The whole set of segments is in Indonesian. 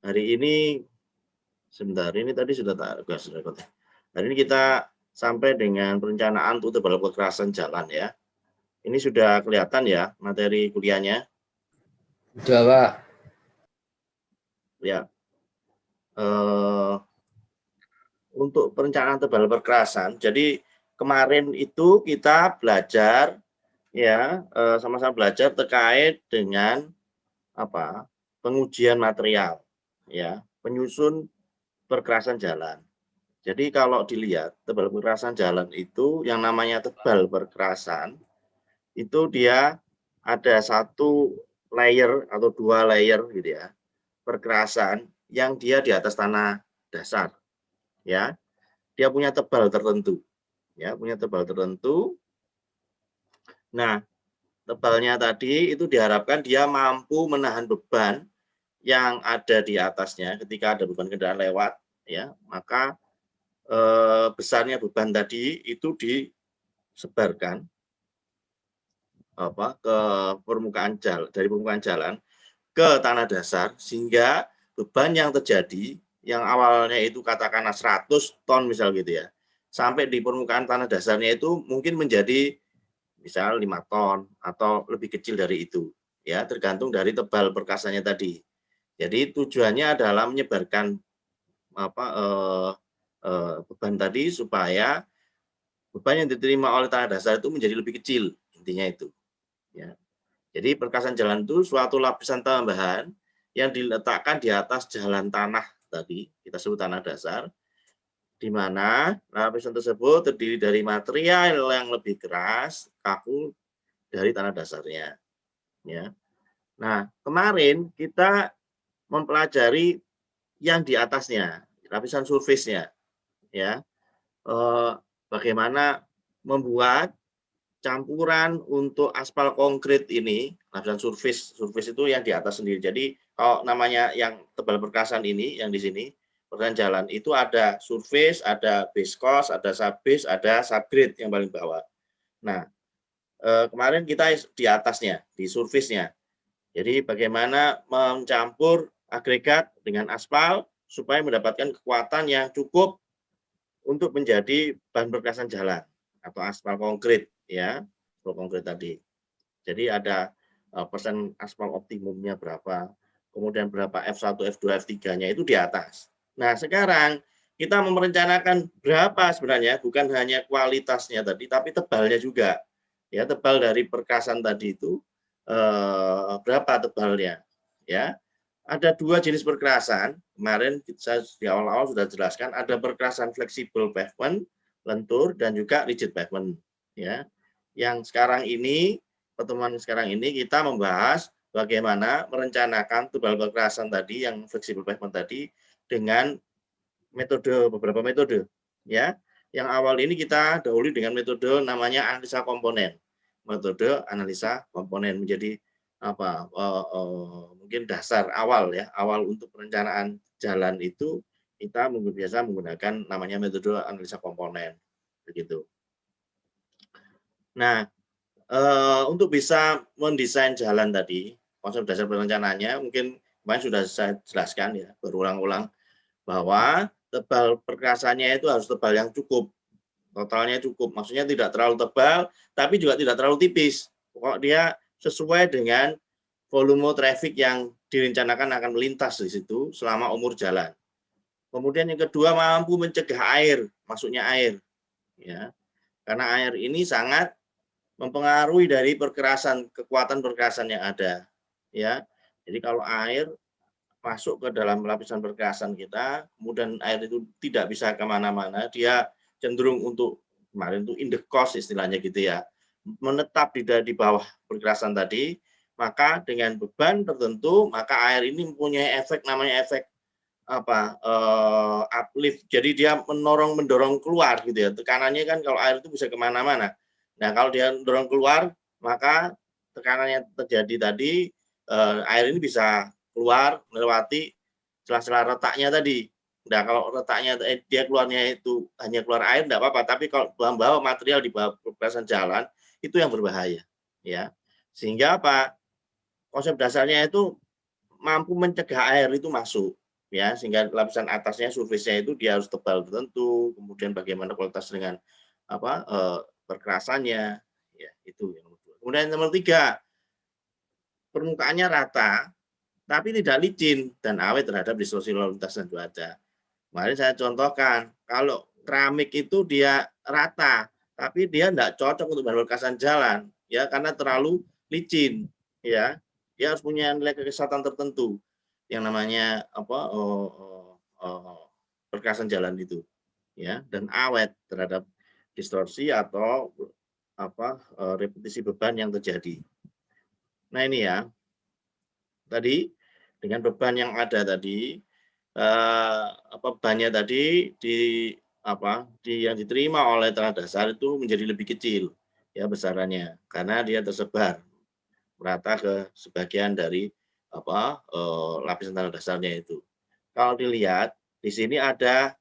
hari ini sebentar, ini tadi sudah gas rekod ya. Hari ini kita sampai dengan perencanaan untuk tebal kekerasan jalan ya. Ini sudah kelihatan ya materi kuliahnya? Sudah, Pak. Ya. Untuk perencanaan tebal perkerasan, jadi kemarin itu kita belajar ya, sama-sama belajar terkait dengan apa, pengujian material ya, penyusun perkerasan jalan. Jadi kalau dilihat tebal perkerasan jalan itu yang namanya tebal perkerasan, itu dia ada 1 layer atau 2 layer gitu ya, perkerasan yang dia di atas tanah dasar ya. Dia punya tebal tertentu ya, punya tebal tertentu. Nah, tebalnya tadi itu diharapkan dia mampu menahan beban yang ada di atasnya ketika ada beban kendaraan lewat ya, maka besarnya beban tadi itu disebarkan ke permukaan jalan, dari permukaan jalan ke tanah dasar, sehingga beban yang terjadi yang awalnya itu katakanlah 100 ton misal gitu ya, sampai di permukaan tanah dasarnya itu mungkin menjadi misal 5 ton atau lebih kecil dari itu ya, tergantung dari tebal perkasanya tadi. Jadi tujuannya adalah menyebarkan beban tadi supaya beban yang diterima oleh tanah dasar itu menjadi lebih kecil, intinya itu ya. Jadi perkasan jalan itu suatu lapisan tambahan yang diletakkan di atas jalan tanah tadi, kita sebut tanah dasar, di mana lapisan tersebut terdiri dari material yang lebih keras, kaku dari tanah dasarnya. Ya. Nah, kemarin kita mempelajari yang di atasnya, lapisan surface-nya, ya. Bagaimana membuat campuran untuk aspal konkrit ini, lapisan surface itu yang di atas sendiri. Jadi kalau namanya yang tebal perkasan ini, yang di sini, perkasan jalan itu ada surface, ada base cost, ada subbase, ada subgrade yang paling bawah. Nah, kemarin kita di atasnya, di surface-nya. Jadi bagaimana mencampur agregat dengan aspal supaya mendapatkan kekuatan yang cukup untuk menjadi bahan perkasan jalan atau aspal konkrit ya, aspal konkrit tadi. Jadi ada persen aspal optimumnya berapa, kemudian berapa F1, F2, F3-nya itu di atas. Nah, sekarang kita merencanakan berapa sebenarnya, bukan hanya kualitasnya tadi, tapi tebalnya juga. Ya, tebal dari perkasan tadi itu berapa tebalnya ya. Ada 2 jenis perkerasan, kemarin saya di awal-awal sudah jelaskan, ada perkerasan fleksibel pavement, lentur, dan juga rigid pavement ya. Yang sekarang ini, pertemuan sekarang ini kita membahas bagaimana merencanakan tebal perkerasan tadi yang fleksibel pavement tadi dengan metode, beberapa metode ya. Yang awal ini kita dahului dengan metode namanya analisa komponen. Metode analisa komponen menjadi mungkin dasar awal ya, awal untuk perencanaan jalan itu kita biasa menggunakan namanya metode analisa komponen begitu. Nah, untuk bisa mendesain jalan tadi, konsep dasar perencanaannya mungkin kemarin sudah saya jelaskan ya, berulang-ulang bahwa tebal perkasanya itu harus tebal yang cukup, totalnya cukup, maksudnya tidak terlalu tebal, tapi juga tidak terlalu tipis. Pokok dia sesuai dengan volume traffic yang direncanakan akan melintas di situ selama umur jalan. Kemudian yang kedua, mampu mencegah air, masuknya air. Ya. Karena air ini sangat mempengaruhi dari perkerasan, kekuatan perkerasan yang ada. Ya. Jadi kalau air masuk ke dalam lapisan perkerasan kita, kemudian air itu tidak bisa kemana-mana, dia cenderung untuk, kemarin itu in the cost istilahnya gitu ya, menetap di bawah perkerasan tadi, maka dengan beban tertentu, maka air ini mempunyai efek namanya efek uplift. Jadi dia mendorong keluar gitu ya. Tekanannya kan kalau air itu bisa kemana-mana. Nah kalau dia mendorong keluar, maka tekanan yang terjadi tadi, air ini bisa keluar melewati celah-celah retaknya tadi. Nah kalau retaknya dia keluarnya itu hanya keluar air tidak apa-apa, tapi kalau bawa material di bawah perkerasan jalan itu yang berbahaya ya. Sehingga apa? Konsep dasarnya itu mampu mencegah air itu masuk ya, sehingga lapisan atasnya surface-nya itu dia harus tebal tertentu, kemudian bagaimana kualitas dengan apa perkerasannya, ya itu yang nomor 2. Kemudian nomor 3, permukaannya rata tapi tidak licin dan awet terhadap distorsi lalu lintas dan cuaca. Kemarin saya contohkan, kalau keramik itu dia rata, tapi dia tidak cocok untuk bahan perkasan jalan, ya karena terlalu licin, ya. Dia harus punya nilai kekesatan tertentu, yang namanya apa perkasan jalan itu, ya, dan awet terhadap distorsi atau apa repetisi beban yang terjadi. Nah ini ya, tadi dengan beban yang ada tadi, bebannya tadi yang diterima oleh tanah dasar itu menjadi lebih kecil ya besarannya karena dia tersebar merata ke sebagian dari lapisan tanah dasarnya itu. Kalau dilihat di sini ada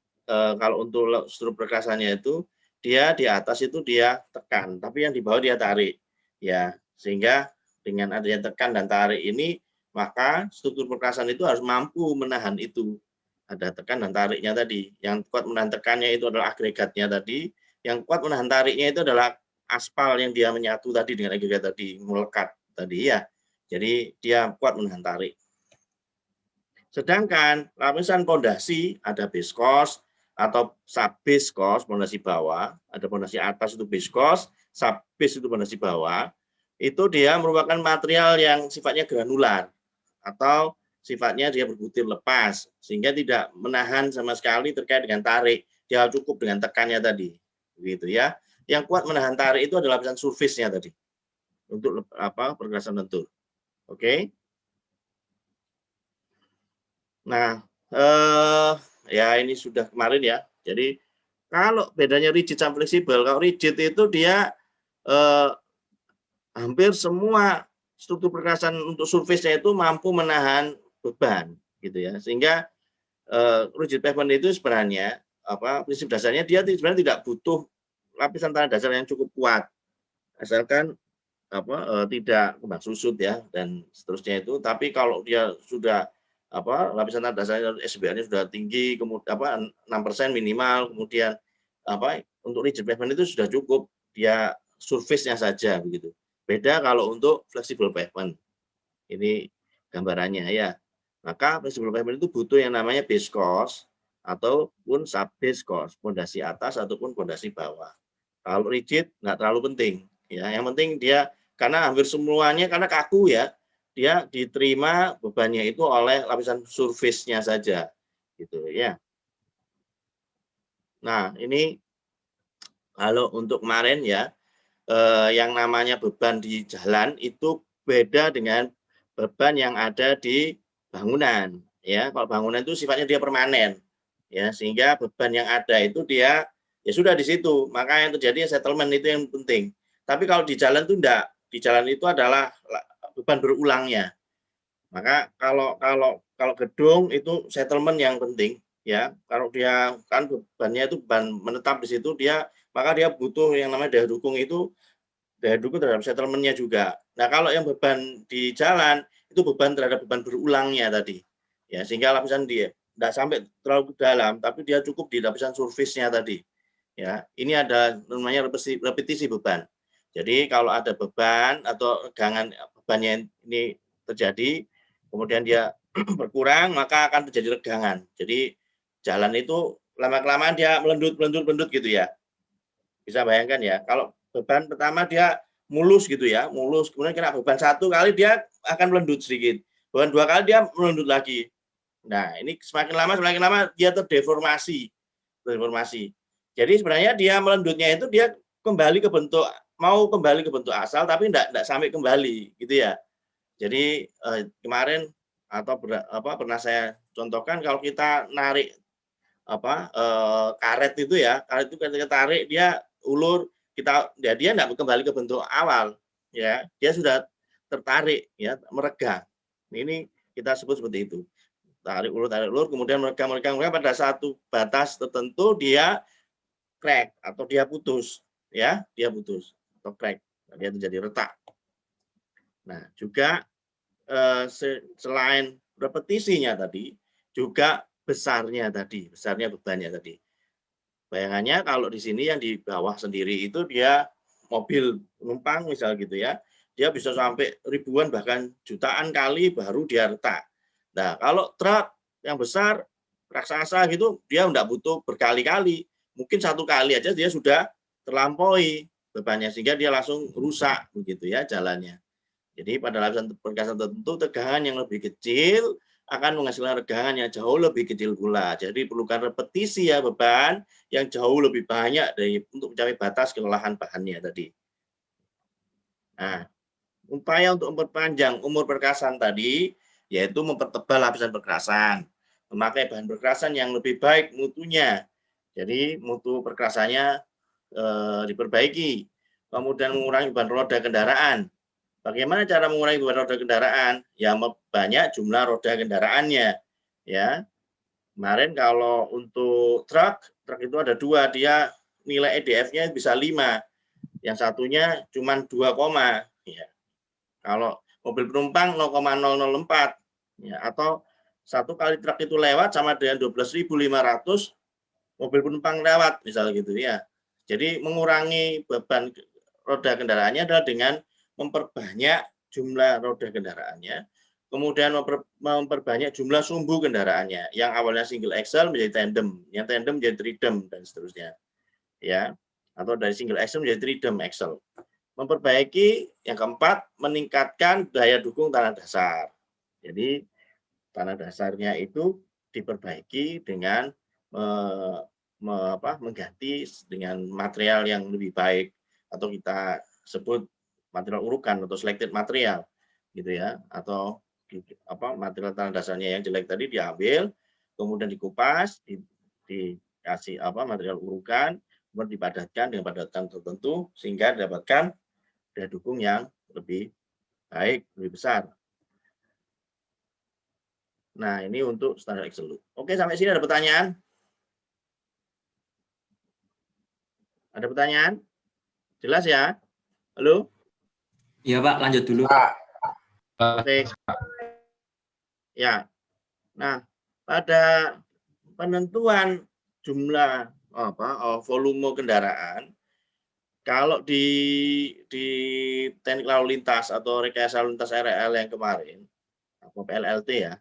kalau untuk struktur perkasanya itu dia di atas itu dia tekan, tapi yang di bawah dia tarik ya sehingga dengan adanya tekan dan tarik ini maka struktur perkasan itu harus mampu menahan itu. Ada tekan dan tariknya tadi. Yang kuat menahan tekannya itu adalah agregatnya tadi. Yang kuat menahan tariknya itu adalah aspal yang dia menyatu tadi dengan agregat tadi, melekat tadi ya. Jadi dia kuat menahan tarik. Sedangkan lapisan pondasi ada base cost atau sub base cost pondasi bawah, ada pondasi atas itu base cost, sub base itu pondasi bawah. Itu dia merupakan material yang sifatnya granular atau sifatnya dia berbutir lepas sehingga tidak menahan sama sekali terkait dengan tarik, dia cukup dengan tekannya tadi begitu ya. Yang kuat menahan tarik itu adalah lapisan surface-nya tadi untuk pergerasan lentur. Oke. Nah, ya ini sudah kemarin ya. Jadi kalau bedanya rigid sama fleksibel, kalau rigid itu dia hampir semua struktur perkerasan untuk surface-nya itu mampu menahan beban gitu ya. Sehingga rigid pavement itu sebenarnya prinsip dasarnya dia sebenarnya tidak butuh lapisan tanah dasar yang cukup kuat. Asalkan tidak kembang susut ya dan seterusnya itu. Tapi kalau dia sudah lapisan tanah dasarnya SBR-nya sudah tinggi, kemudian 6% minimal, kemudian untuk rigid pavement itu sudah cukup dia surface-nya saja begitu. Beda kalau untuk flexible pavement. Ini gambarannya ya. Maka flexible pavement itu butuh yang namanya base cost ataupun sub base cost, pondasi atas ataupun pondasi bawah. Kalau rigid nggak terlalu penting ya. Yang penting dia karena hampir semuanya karena kaku ya, dia diterima bebannya itu oleh lapisan surface-nya saja gitu ya. Nah, ini kalau untuk kemarin ya yang namanya beban di jalan itu beda dengan beban yang ada di bangunan ya. Kalau bangunan itu sifatnya dia permanen ya, sehingga beban yang ada itu dia ya sudah di situ. Maka yang terjadi settlement itu yang penting. Tapi kalau di jalan itu enggak. Di jalan itu adalah beban berulangnya. Maka kalau gedung itu settlement yang penting ya. Kalau dia kan bebannya itu beban menetap di situ maka dia butuh yang namanya daya dukung itu daya dukung terhadap settlement-nya juga. Nah, kalau yang beban di jalan itu beban terhadap beban berulangnya tadi. Ya, sehingga lapisan dia tidak sampai terlalu dalam, tapi dia cukup di lapisan surface-nya tadi. Ya, ini ada namanya repetisi beban. Jadi kalau ada beban atau regangan bebannya ini terjadi, kemudian dia berkurang, maka akan terjadi regangan. Jadi jalan itu lama-kelamaan dia melendut gitu ya. Bisa bayangkan ya, kalau beban pertama dia mulus gitu ya, mulus, kemudian kena beban satu kali dia akan melendut sedikit, beban dua kali dia melendut lagi. Nah, ini semakin lama dia terdeformasi. Jadi sebenarnya dia melendutnya itu dia kembali ke bentuk asal tapi enggak sampai kembali gitu ya. Jadi kemarin pernah saya contohkan kalau kita narik karet itu ya, karet itu ketika tarik dia ulur dia enggak kembali ke bentuk awal ya, dia sudah tertarik ya, meregang. Ini kita sebut seperti itu. Tarik ulur kemudian meregang pada satu batas tertentu dia crack atau dia putus ya, dia putus atau crack. Dia terjadi retak. Nah, juga selain repetisinya tadi, juga besarnya bebannya tadi. Bayangannya kalau di sini yang di bawah sendiri itu dia mobil penumpang misal gitu ya, dia bisa sampai ribuan bahkan jutaan kali baru dia retak. Nah, kalau truk yang besar raksasa gitu dia enggak butuh berkali-kali, mungkin satu kali aja dia sudah terlampaui bebannya sehingga dia langsung rusak begitu ya jalannya. Jadi pada lapisan perkasan tertentu tegangan yang lebih kecil akan menghasilkan tegangan yang jauh lebih kecil pula. Jadi perlukan repetisi ya beban yang jauh lebih banyak untuk mencapai batas kelelahan bahannya tadi. Nah, upaya untuk memperpanjang umur perkasan tadi yaitu mempertebal lapisan perkasan, memakai bahan perkasan yang lebih baik mutunya. Jadi mutu perkasannya diperbaiki, kemudian mengurangi beban roda kendaraan. Bagaimana cara mengurangi beban roda kendaraan? Ya banyak jumlah roda kendaraannya. Ya, kemarin kalau untuk truk itu ada 2, dia nilai EDF-nya bisa 5, yang satunya cuma 2, ya. Kalau mobil penumpang 0,004, ya, atau satu kali truk itu lewat sama dengan 12.500 mobil penumpang lewat, misalnya gitu ya. Jadi mengurangi beban roda kendaraannya adalah dengan memperbanyak jumlah roda kendaraannya, kemudian memperbanyak jumlah sumbu kendaraannya. Yang awalnya single axle menjadi tandem, yang tandem menjadi tridem dan seterusnya. Ya, atau dari single axle menjadi tridem axle. Memperbaiki yang keempat, meningkatkan daya dukung tanah dasar. Jadi tanah dasarnya itu diperbaiki dengan mengganti dengan material yang lebih baik atau kita sebut material urukan atau selected material gitu ya, atau material tanah dasarnya yang jelek tadi diambil kemudian dikupas dikasih material urukan kemudian dipadatkan dengan padatan tertentu sehingga didapatkan daya dukung yang lebih baik, lebih besar. Nah, ini untuk standar Excel. Oke, sampai sini ada pertanyaan? Ada pertanyaan? Jelas ya? Halo? Iya, Pak, lanjut dulu. Oke. Ya. Nah, pada penentuan jumlah volume kendaraan, kalau di teknik lalu lintas atau rekayasa lalu lintas RL yang kemarin, atau PLLT ya,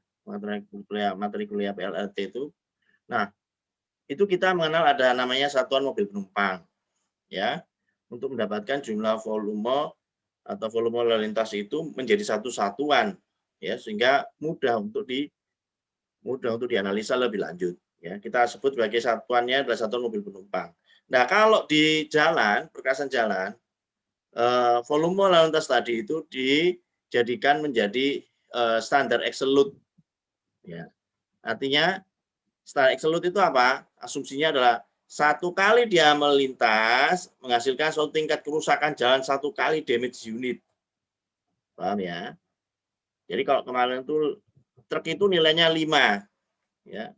materi kuliah PLLT itu. Nah, itu kita mengenal ada namanya satuan mobil penumpang, ya, untuk mendapatkan jumlah volume atau volume lalu lintas itu menjadi satu satuan, ya, sehingga mudah untuk dianalisa lebih lanjut. Ya, kita sebut sebagai satuannya adalah satuan mobil penumpang. Nah, kalau di jalan, perkasan jalan, volume lalu lintas tadi itu dijadikan menjadi standar absolute. Ya. Artinya standar absolute itu apa? Asumsinya adalah satu kali dia melintas menghasilkan suatu tingkat kerusakan jalan satu kali damage unit. Paham ya? Jadi kalau kemarin itu truk itu nilainya 5. Ya.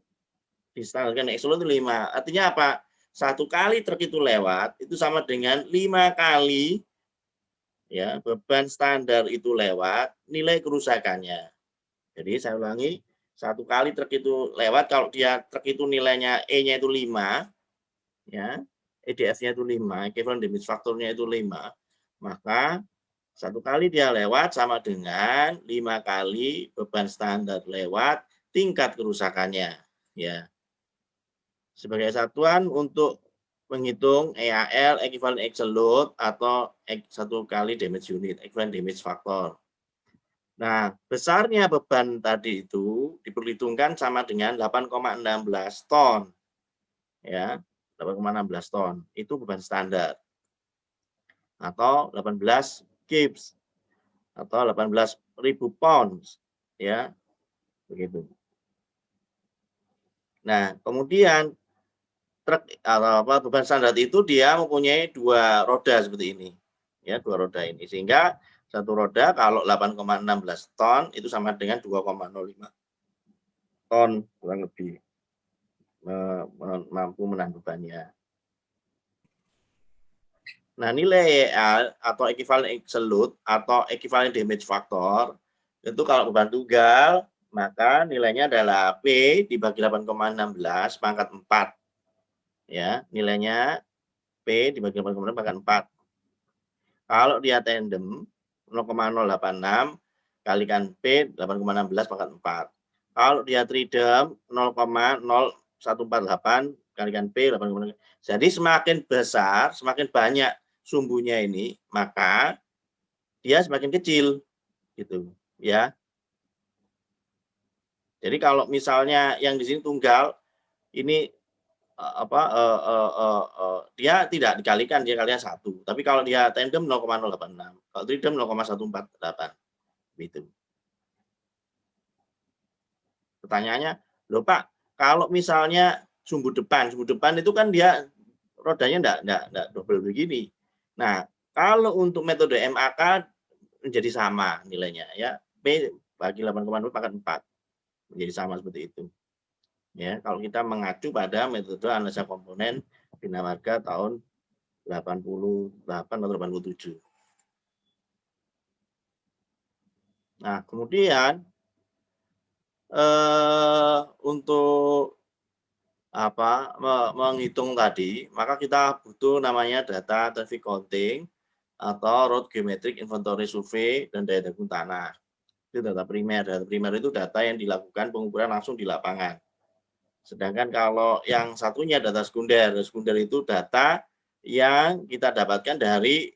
Di standar absolute itu 5. Artinya apa? Satu kali truk itu lewat itu sama dengan 5 kali ya beban standar itu lewat nilai kerusakannya. Jadi saya ulangi, satu kali truk itu lewat, kalau dia truk itu nilainya E-nya itu 5, ya, EDF-nya itu 5, equivalent damage factor-nya itu 5, maka satu kali dia lewat sama dengan 5 kali beban standar lewat tingkat kerusakannya. Ya. Sebagai satuan untuk menghitung EAL, equivalent axle load, atau satu kali damage unit, equivalent damage factor. Nah, besarnya beban tadi itu diperhitungkan sama dengan 8,16 ton. Ya, 8,16 ton. Itu beban standar. Atau 18 gibbs. Atau 18.000 pounds. Ya, begitu. Nah, kemudian truk atau beban standar itu dia mempunyai 2 roda seperti ini. Ya, 2 roda ini. Sehingga satu roda kalau 8,16 ton itu sama dengan 2,05 ton kurang lebih mampu menahan bebannya. Nah, nilai EA atau equivalent axle load atau equivalent damage factor itu kalau beban tunggal maka nilainya adalah P dibagi 8,16 pangkat 4. Ya, nilainya P dibagi 8,16 pangkat 4. Kalau dia tandem 0,086 kalikan P 8,16 pangkat 4. Kalau dia tridem 0,0148 kalikan P 8,16. Jadi semakin besar, semakin banyak sumbunya ini, maka dia semakin kecil gitu, ya. Jadi kalau misalnya yang di sini tunggal ini dia tidak dikalikan, dia kalinya 1. Tapi kalau dia tandem 0,086, kalau tridem 0,148 gitu. Pertanyaannya, loh Pak, kalau misalnya sumbu depan itu kan dia rodanya enggak double begini. Nah, kalau untuk metode MAK menjadi sama nilainya ya, P bagi 8,2 pangkat 4 menjadi sama seperti itu. Ya, kalau kita mengacu pada metode analisa komponen Bina Marga tahun 88 atau 87. Nah, kemudian untuk menghitung tadi, maka kita butuh namanya data traffic counting atau road geometric inventory survey dan daya dukung tanah. Itu data primer. Data primer itu data yang dilakukan pengukuran langsung di lapangan. Sedangkan kalau yang satunya data sekunder. Sekunder itu data yang kita dapatkan dari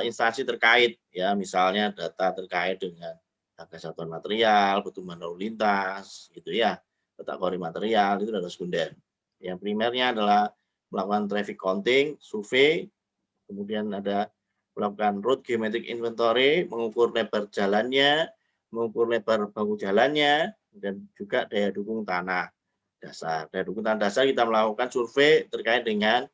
instansi terkait, ya, misalnya data terkait dengan harga satuan material, pertumbuhan lalu lintas, gitu ya, kategori material itu data sekunder. Yang primernya adalah melakukan traffic counting, survei, kemudian ada melakukan road geometric inventory, mengukur lebar jalannya, mengukur lebar bahu jalannya, dan juga daya dukung tanah dasar. Daya dukung tanah dasar kita melakukan survei terkait dengan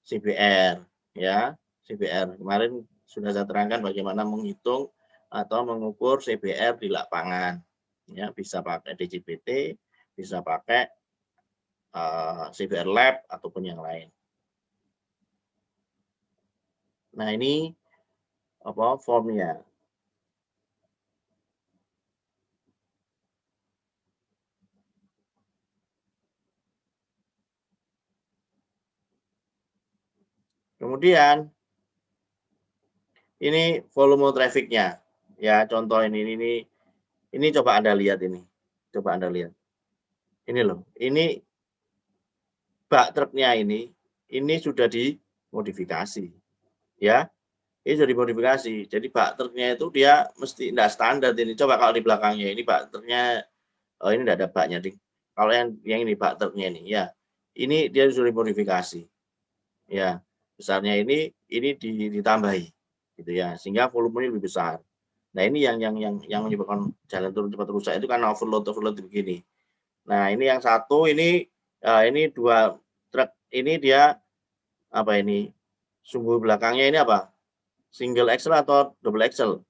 CBR, ya. CBR kemarin sudah saya terangkan bagaimana menghitung atau mengukur CBR di lapangan, ya, bisa pakai DJPT, bisa pakai CBR Lab ataupun yang lain. Nah, ini formnya. Kemudian ini volume trafficnya, ya, contoh ini coba Anda lihat ini, coba Anda lihat. Ini loh, ini bak truknya ini sudah dimodifikasi, ya. Ini sudah dimodifikasi. Jadi bak truknya itu dia mesti tidak standar ini. Coba kalau di belakangnya ini bak truknya, ini tidak ada baknya, Ding. Kalau yang ini bak truknya ini, ya, ini dia sudah dimodifikasi, ya. Besarnya ini ditambahi, gitu ya, sehingga volumenya lebih besar. Nah, ini yang menyebabkan jalan turun cepat rusak itu karena overload begini. Nah, ini yang satu ini dua truk ini dia ini sumbu belakangnya ini apa? Single axle atau double axle?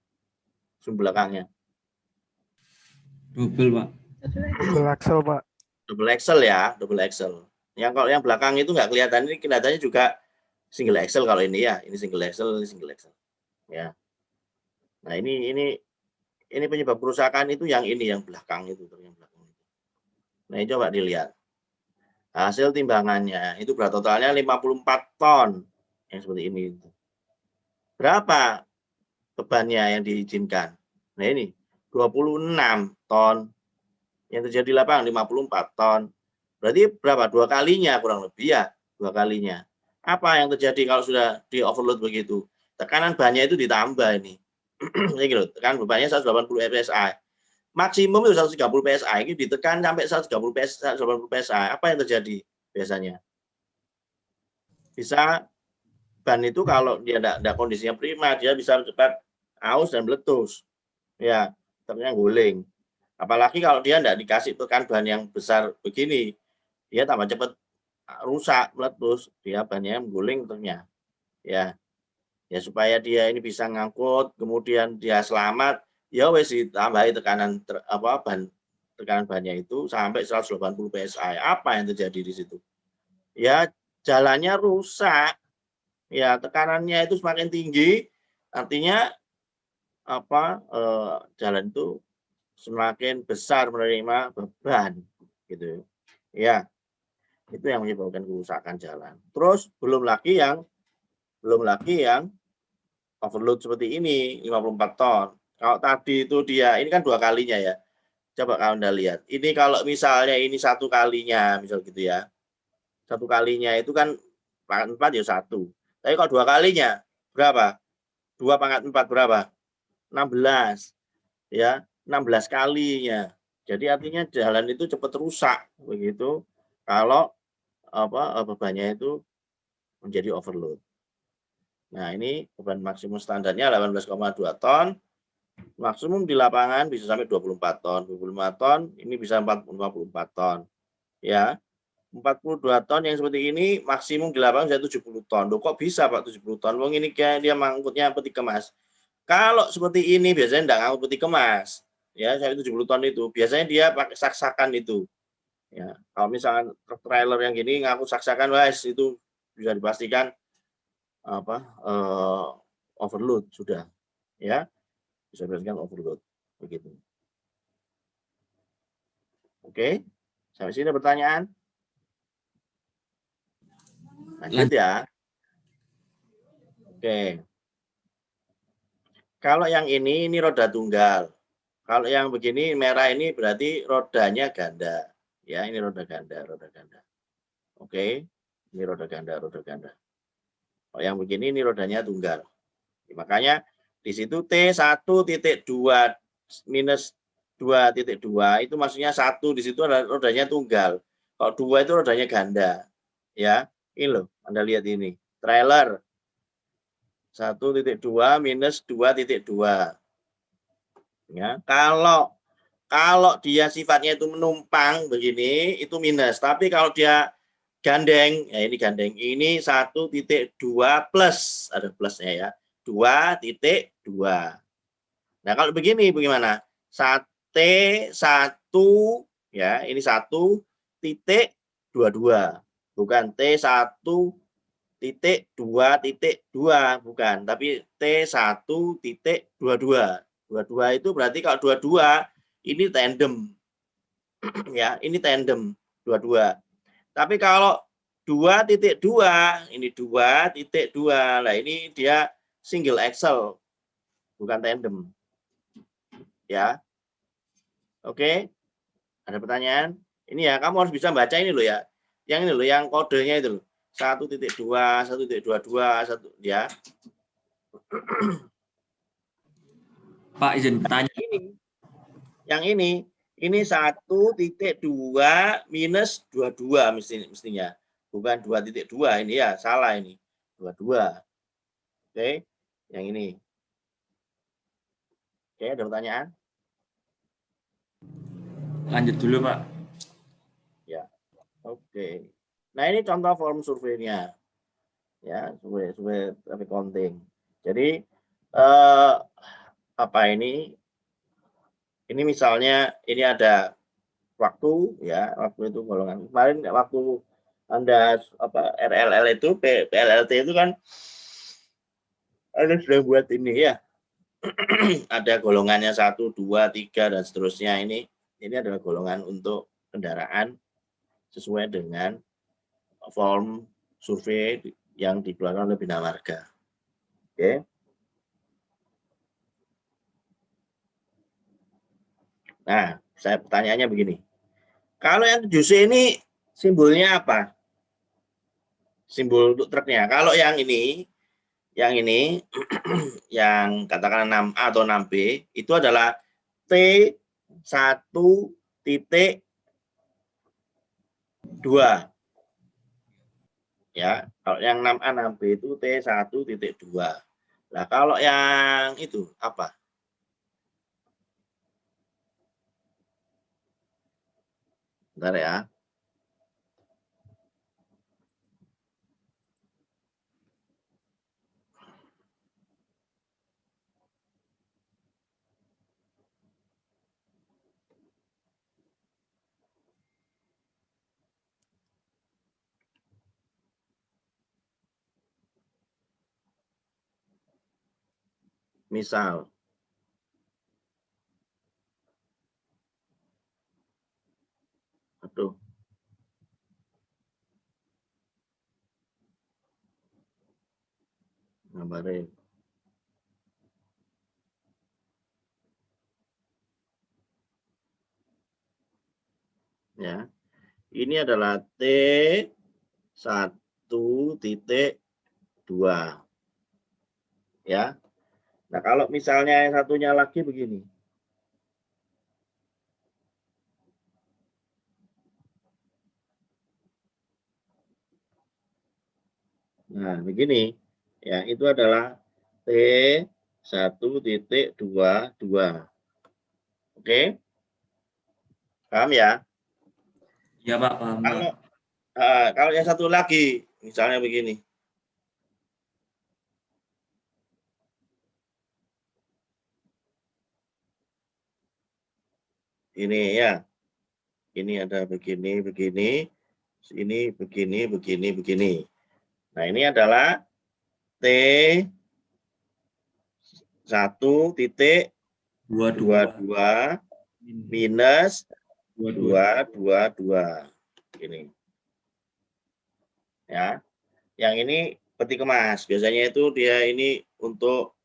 Sumbu belakangnya. Double, Pak. Double axle, Pak. Double axle ya, double axle. Yang kalau yang belakang itu nggak kelihatan, ini kelihatannya juga single axle kalau ini ya, ini single axle, ini single axle. Ya. Nah, ini penyebab kerusakan itu yang ini, yang belakang itu, yang belakang itu. Nah, ini coba dilihat. Hasil timbangannya itu berat totalnya 54 ton. Yang seperti ini. Berapa bebannya yang diizinkan? Nah, ini 26 ton. Yang terjadi di lapangan 54 ton. Berarti berapa? 2 kalinya kurang lebih ya, 2 kalinya. Apa yang terjadi kalau sudah di overload begitu? Tekanan bannya itu ditambah ini. Gitu, tekanan bebannya 180 PSI. Maksimum itu 130 PSI, ini ditekan sampai 180 PSI. Apa yang terjadi biasanya? Bisa ban itu kalau dia tidak kondisinya prima, dia bisa cepat aus dan meletus. Ya, ternyata guling. Apalagi kalau dia tidak dikasih tekan ban yang besar begini, dia tambah cepat rusak, meletus, dia bannya mengguling ternyata. Ya. Ya, supaya dia ini bisa ngangkut, kemudian dia selamat, ya wes ditambahi tekanan tekanan bannya itu sampai 180 PSI. Apa yang terjadi di situ? Ya, jalannya rusak. Ya, tekanannya itu semakin tinggi, artinya jalan itu semakin besar menerima beban, gitu. Ya, itu yang menyebabkan kerusakan jalan. Terus belum lagi yang overload seperti ini 54 ton. Kalau tadi itu ini kan 2 kalinya ya. Coba Anda lihat. Ini kalau misalnya ini 1 kalinya, misal gitu ya. 1 kalinya itu kan pangkat 4 ya 1. Tapi kalau 2 kalinya berapa? 2 pangkat 4 berapa? 16. Ya, 16 kalinya. Jadi artinya jalan itu cepat rusak begitu kalau bebannya itu menjadi overload. Nah, ini beban maksimum standarnya 18,2 ton. Maksimum di lapangan bisa sampai 24 ton. 25 ton, ini bisa 54 ton. Ya, 42 ton yang seperti ini maksimum di lapangan bisa 70 ton. Loh, kok bisa Pak 70 ton? Wong ini kayak dia mangkutnya peti kemas. Kalau seperti ini biasanya enggak ngangkut peti kemas. Ya, sampai 70 ton itu. Biasanya dia pakai saksakan itu. Ya, kalau misalkan truk trailer yang gini ngangkut saksakan, wes itu bisa dipastikan overload sudah. Ya, bisa dipastikan overload begitu. Oke, sampai sini ada pertanyaan? Lanjut ya. Oke. Kalau yang ini roda tunggal. Kalau yang begini merah ini berarti rodanya ganda. Ya, ini roda ganda. Oke. Ini roda ganda. Kalau yang begini ini rodanya tunggal. Makanya di situ T1.2 minus 2.2 itu maksudnya 1 di situ adalah rodanya tunggal. Kalau 2 itu rodanya ganda. Ya, ini loh, Anda lihat ini. Trailer 1.2 minus 2.2. Ya, kalau dia sifatnya itu menumpang begini itu minus. Tapi kalau dia gandeng, ya ini gandeng, ini 1.2 plus, ada plusnya ya. 2.2. Nah, kalau begini bagaimana? T1 ya, ini 1.22. Bukan T1.2.2, bukan, tapi T1.22. 22 itu berarti kalau 22 ini tandem. Ya, ini tandem 22. Tapi kalau 2.2 ini 2.2. Nah, ini dia single axle, bukan tandem. Ya. Oke. Ada pertanyaan? Ini ya, kamu harus bisa baca ini loh ya. Yang ini loh, yang kodenya itu loh. 1.2, 1.22, 1 ya. Pak izin tanya. Yang ini 1.2 minus 22 mestinya. Bukan 2.2 ini ya, salah ini. 22. Oke, yang ini. Oke, ada pertanyaan? Lanjut dulu Pak. Ya, oke. Nah, ini contoh form surveinya. Ya, survei traffic counting. Jadi, apa ini? Ini misalnya, ini ada waktu, ya, waktu itu golongan. Kemarin waktu Anda RLL itu, PLLT itu kan Anda sudah buat ini ya. Ada golongannya 1, 2, 3 dan seterusnya. Ini adalah golongan untuk kendaraan sesuai dengan form survei yang dikeluarkan oleh Bina Marga. Oke. Nah, pertanyaannya begini. Kalau yang 7C ini simbolnya apa? Simbol untuk truknya. Kalau yang ini yang katakan 6A atau 6B itu adalah T1.2. Ya, kalau yang 6A 6B itu T1.2. Nah, kalau yang itu apa? Bentar ya. Misal gambarin. Ya. Ini adalah T1.2. Ya. Nah, kalau misalnya yang satunya lagi begini. Nah, begini. Ya, itu adalah T1.22. Oke? Paham ya? Iya Pak, paham Pak. Kalau yang satu lagi, misalnya begini. Ini ya. Ini ada begini, begini. Ini begini, begini, begini. Nah, ini adalah T1.22 minus 222. Ini. Ya. Yang ini peti kemas. Biasanya itu dia ini untuk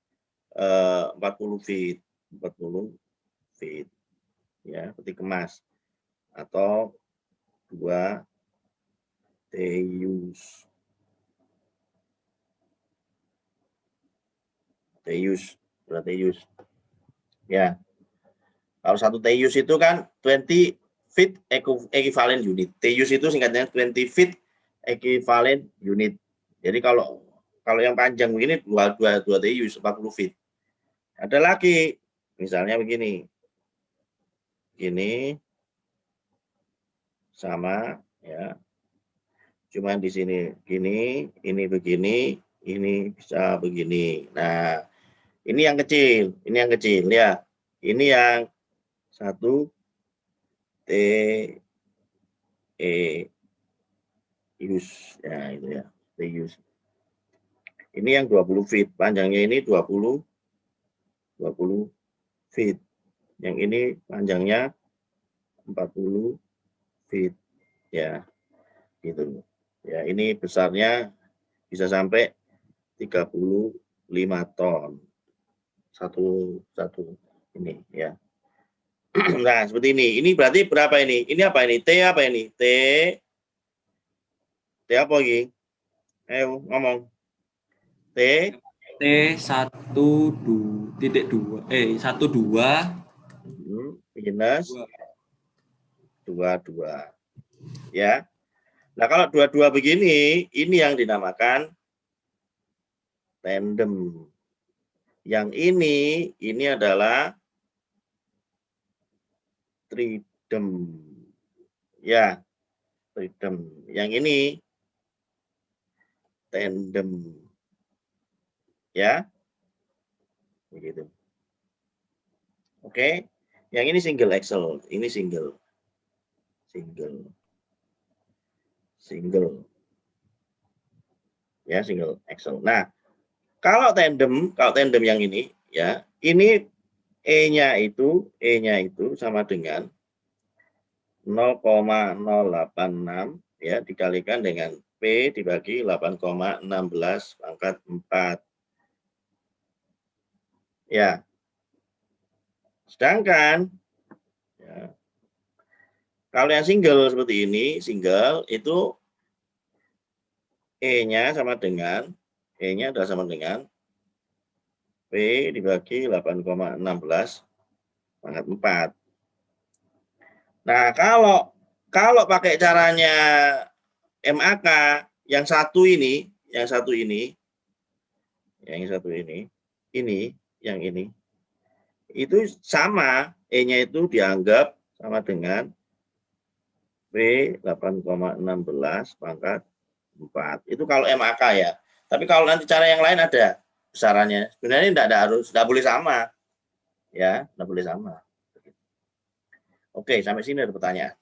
40 feet. 40 feet. Ya, peti kemas. Atau 2 TEUs. TEUs. Berarti TEUs. Ya. Kalau satu TEUs itu kan 20 feet equivalent unit. TEUs itu singkatnya 20 feet equivalent unit. Jadi kalau yang panjang begini 2 TEUs 40 feet. Ada lagi misalnya begini. Ini sama ya. Cuman di sini gini, ini begini, ini bisa begini. Nah, ini yang kecil, ya. Ini yang 1 TEUs ya itu ya, TEUs. Ini yang 20 feet, panjangnya ini 20 feet. Yang ini panjangnya 40 feet ya. Gitu. Ya, ini besarnya bisa sampai 35 ton. Satu ini ya. Nah, seperti ini. Ini berarti berapa ini? Ini apa ini? T apa ini? T apa lagi? Ayo ngomong. T T1.2 minus 22. Ya. Nah, kalau 22 begini, ini yang dinamakan tandem. Yang ini adalah tridem. Ya, tridem. Yang ini tandem. Ya. Begitu. Oke. Yang ini single axle, ini single. Ya, single axle. Nah, kalau tandem yang ini ya, ini E-nya itu sama dengan 0,086 ya dikalikan dengan P dibagi 8,16 pangkat 4. Ya. Sedangkan ya, kalau yang single seperti ini, single itu E-nya adalah sama dengan P dibagi 8,16 pangkat 4. Nah, kalau pakai caranya MAK yang satu ini, yang ini, itu sama, E-nya itu dianggap sama dengan P 8,16 pangkat 4. Itu kalau MAK ya. Tapi kalau nanti cara yang lain ada besarannya. Sebenarnya tidak boleh sama. Ya, tidak boleh sama. Oke, sampai sini ada pertanyaan.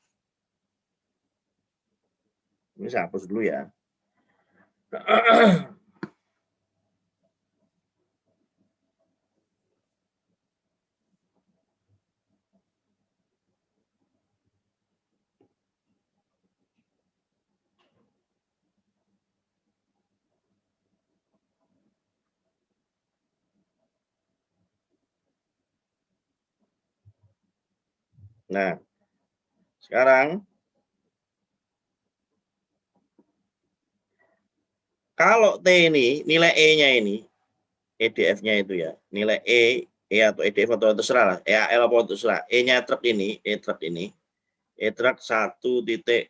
Ini saya hapus dulu ya. Nah, sekarang kalau T ini, nilai E-nya ini, EDF-nya itu ya, nilai E atau EDF atau terserah lah, EAL apa terserah, E-nya truk ini, E-truk 1.2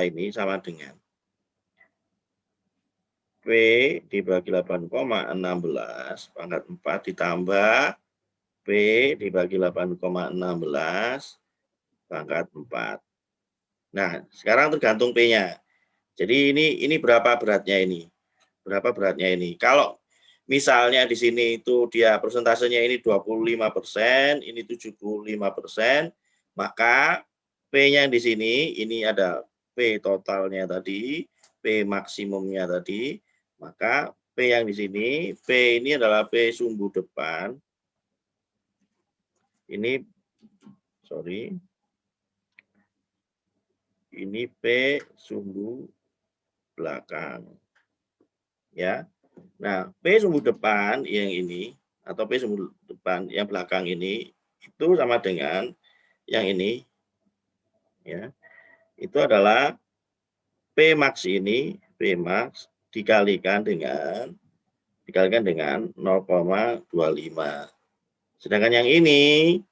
ini sama dengan P dibagi 8,16 pangkat 4 ditambah P dibagi 8,16 pangkat 4. Nah, sekarang tergantung P-nya. Jadi ini berapa beratnya ini? Berapa beratnya ini? Kalau misalnya di sini itu dia persentasenya ini 25%, ini 75%, maka P-nya di sini ini ada P totalnya tadi, P maksimumnya tadi, maka P yang di sini, P ini adalah P sumbu depan. Ini sorry. Ini P sumbu belakang. Ya. Nah, P sumbu depan yang ini atau P sumbu depan yang belakang ini itu sama dengan yang ini ya. Itu adalah P max ini, P max dikalikan dengan 0,25. Sedangkan yang ini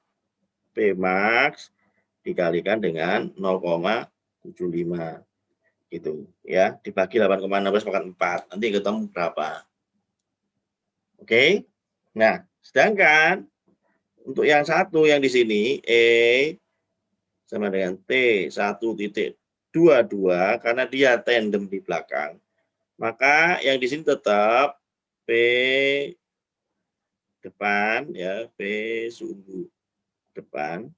P max dikalikan dengan 0,75 gitu ya, dibagi 8,16 pangkat 4. Nanti ketemu berapa. Oke. Nah, sedangkan untuk yang satu yang di sini E sama dengan T 1.22 karena dia tandem di belakang. Maka yang di sini tetap P depan ya, P sumbu depan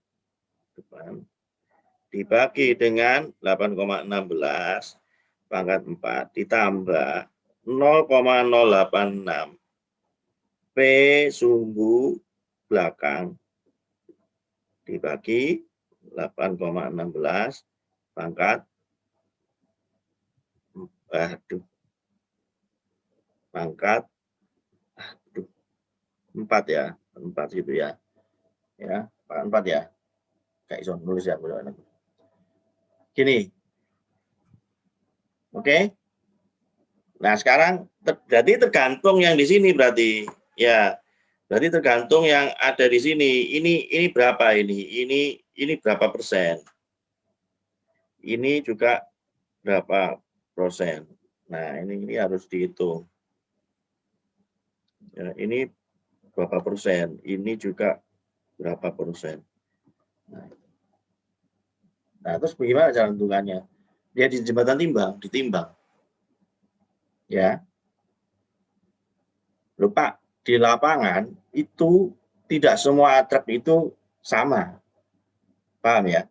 dibagi dengan 8,16 pangkat 4 ditambah 0,086 P sumbu belakang dibagi 8,16 pangkat 4 ya, 4 gitu ya. Ya, pangkat 4 ya. Kayak iso nulis ya, gini. Oke. Nah, sekarang berarti tergantung yang di sini berarti ya. Berarti tergantung yang ada di sini. Ini berapa ini? Ini berapa persen? Ini juga berapa persen? Nah, ini harus dihitung. Ya, ini berapa persen? Ini juga berapa persen? Nah, terus bagaimana cara hitungannya? Dia di jembatan ditimbang. Ya. Lupa di lapangan itu tidak semua truk itu sama. Paham ya?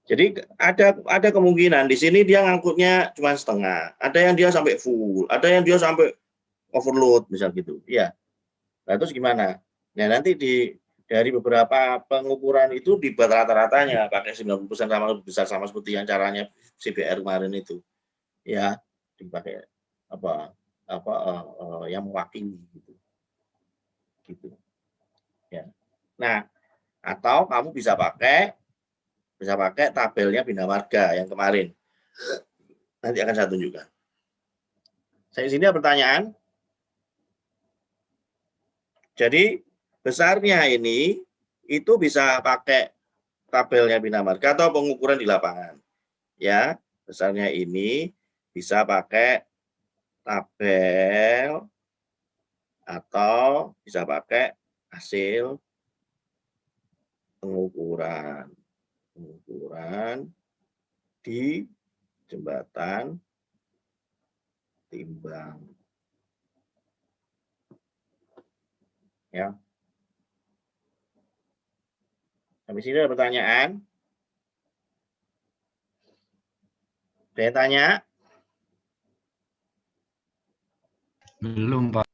Jadi ada kemungkinan di sini dia ngangkutnya cuma setengah, ada yang dia sampai full, ada yang dia sampai overload misal gitu. Iya. Nah, terus gimana? Nah, nanti dari beberapa pengukuran itu dibuat rata-ratanya pakai 90% sama lebih besar sama seperti yang caranya CBR kemarin itu. Ya, dipakai yang mewakili gitu. Ya. Nah, atau kamu bisa pakai tabelnya Bina Marga yang kemarin. Nanti akan saya tunjukkan. Saya sini ada pertanyaan. Jadi besarnya ini itu bisa pakai tabelnya Bina Marga atau pengukuran di lapangan. Ya, besarnya ini bisa pakai tabel atau bisa pakai hasil pengukuran di jembatan timbang. Ya. Habis ini ada pertanyaan? Saya tanya? Belum, Pak.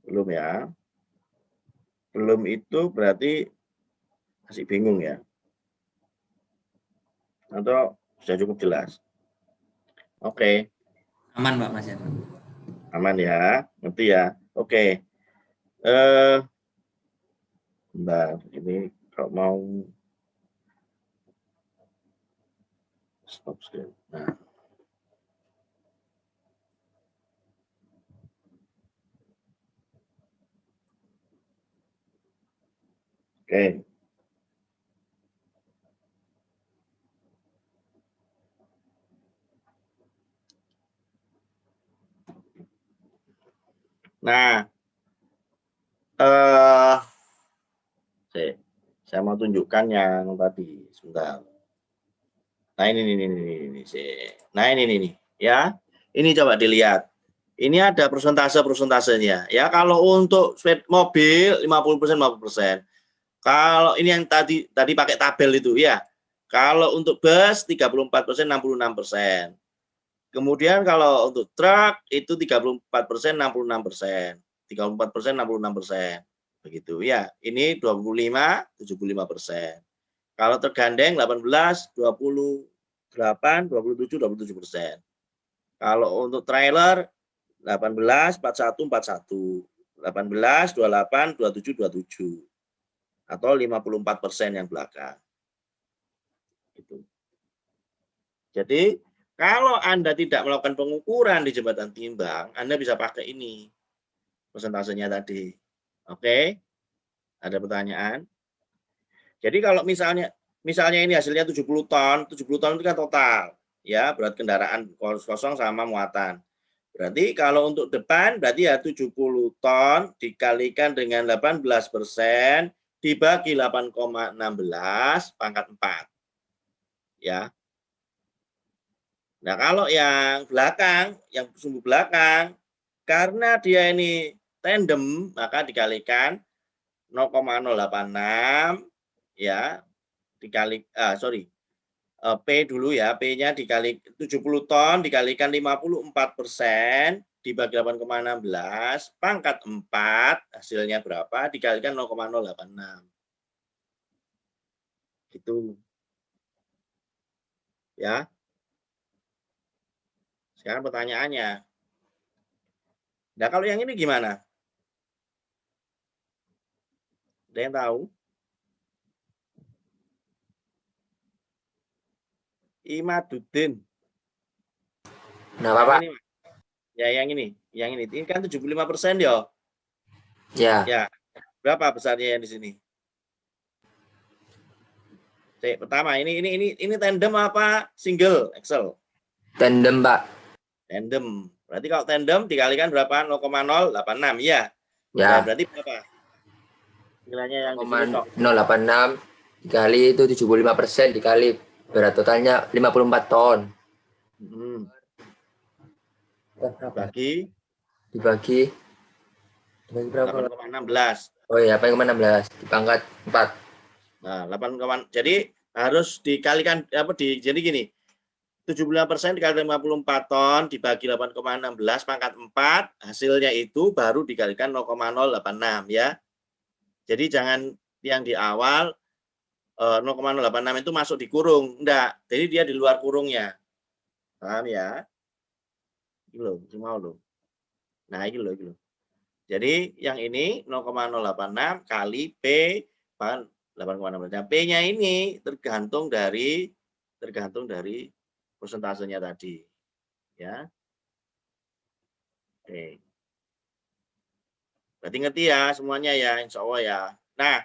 Belum ya. Belum itu berarti masih bingung ya. Atau sudah cukup jelas? Oke. Aman, Pak, Mas. Aman ya. Ngerti ya. Oke. Bentar, ini kalau mau Stop screen. Nah. Oke. Nah, saya mau tunjukkan yang tadi sebentar. Nah ini. Nah ini ya. Ini coba dilihat. Ini ada persentasenya. Ya kalau untuk mobil 50% 50%. Kalau ini yang tadi pakai tabel itu ya. Kalau untuk bus 34% 66%. Kemudian kalau untuk truk itu 34% 66%. 34% 66%. Begitu ya. Ini 25 75%. Kalau tergandeng 18 28 27 27%. Kalau untuk trailer 18 41 41. 18 28 27 27. Atau 54% yang belakang. Gitu. Jadi kalau Anda tidak melakukan pengukuran di jembatan timbang, Anda bisa pakai ini persentasenya tadi. Oke? Ada pertanyaan? Jadi kalau misalnya ini hasilnya 70 ton itu kan total, ya, berat kendaraan kosong sama muatan. Berarti kalau untuk depan berarti ya 70 ton dikalikan dengan 18% dibagi 8,16 pangkat 4. Ya. Nah, kalau yang belakang, yang sumbu belakang, karena dia ini tandem, maka dikalikan 0,086 ya, dikali P dulu ya, P-nya dikali 70 ton dikalikan 54% dibagi 8,16 pangkat 4 hasilnya berapa dikalikan 0,086. Gitu. Ya. Sekarang pertanyaannya. Nah, kalau yang ini gimana? Ada yang tahu? Imaduddin. Kenapa, Pak? Ini, ya yang ini. Ini kan 75% ya. Ya. Ya. Berapa besarnya yang di sini? Pertama, ini tandem apa single Excel? Tandem, Pak. Tandem. Berarti kalau tandem dikalikan berapa? 0,086 ya. Ya. Berarti berapa? Nilainya yang di sini 0,086 dikali itu 75% dikali berat totalnya 54 ton. Dibagi berapa? 8,16. Oh iya, 8,16 dipangkat 4. Nah, 8, jadi harus dikalikan jadi gini. 75% dikali 54 ton dibagi 8,16 pangkat 4, hasilnya itu baru dikalikan 0,086 ya. Jadi jangan yang di awal 0,086 itu masuk di kurung, enggak. Jadi dia di luar kurungnya. Paham ya? Ini loh, cuma loh. Nah, ini loh. Jadi yang ini 0,086 kali P 8,16. Nah, P-nya ini tergantung dari persentasenya tadi. Ya. Oke. Berarti ngerti ya semuanya ya, insya Allah ya. Nah,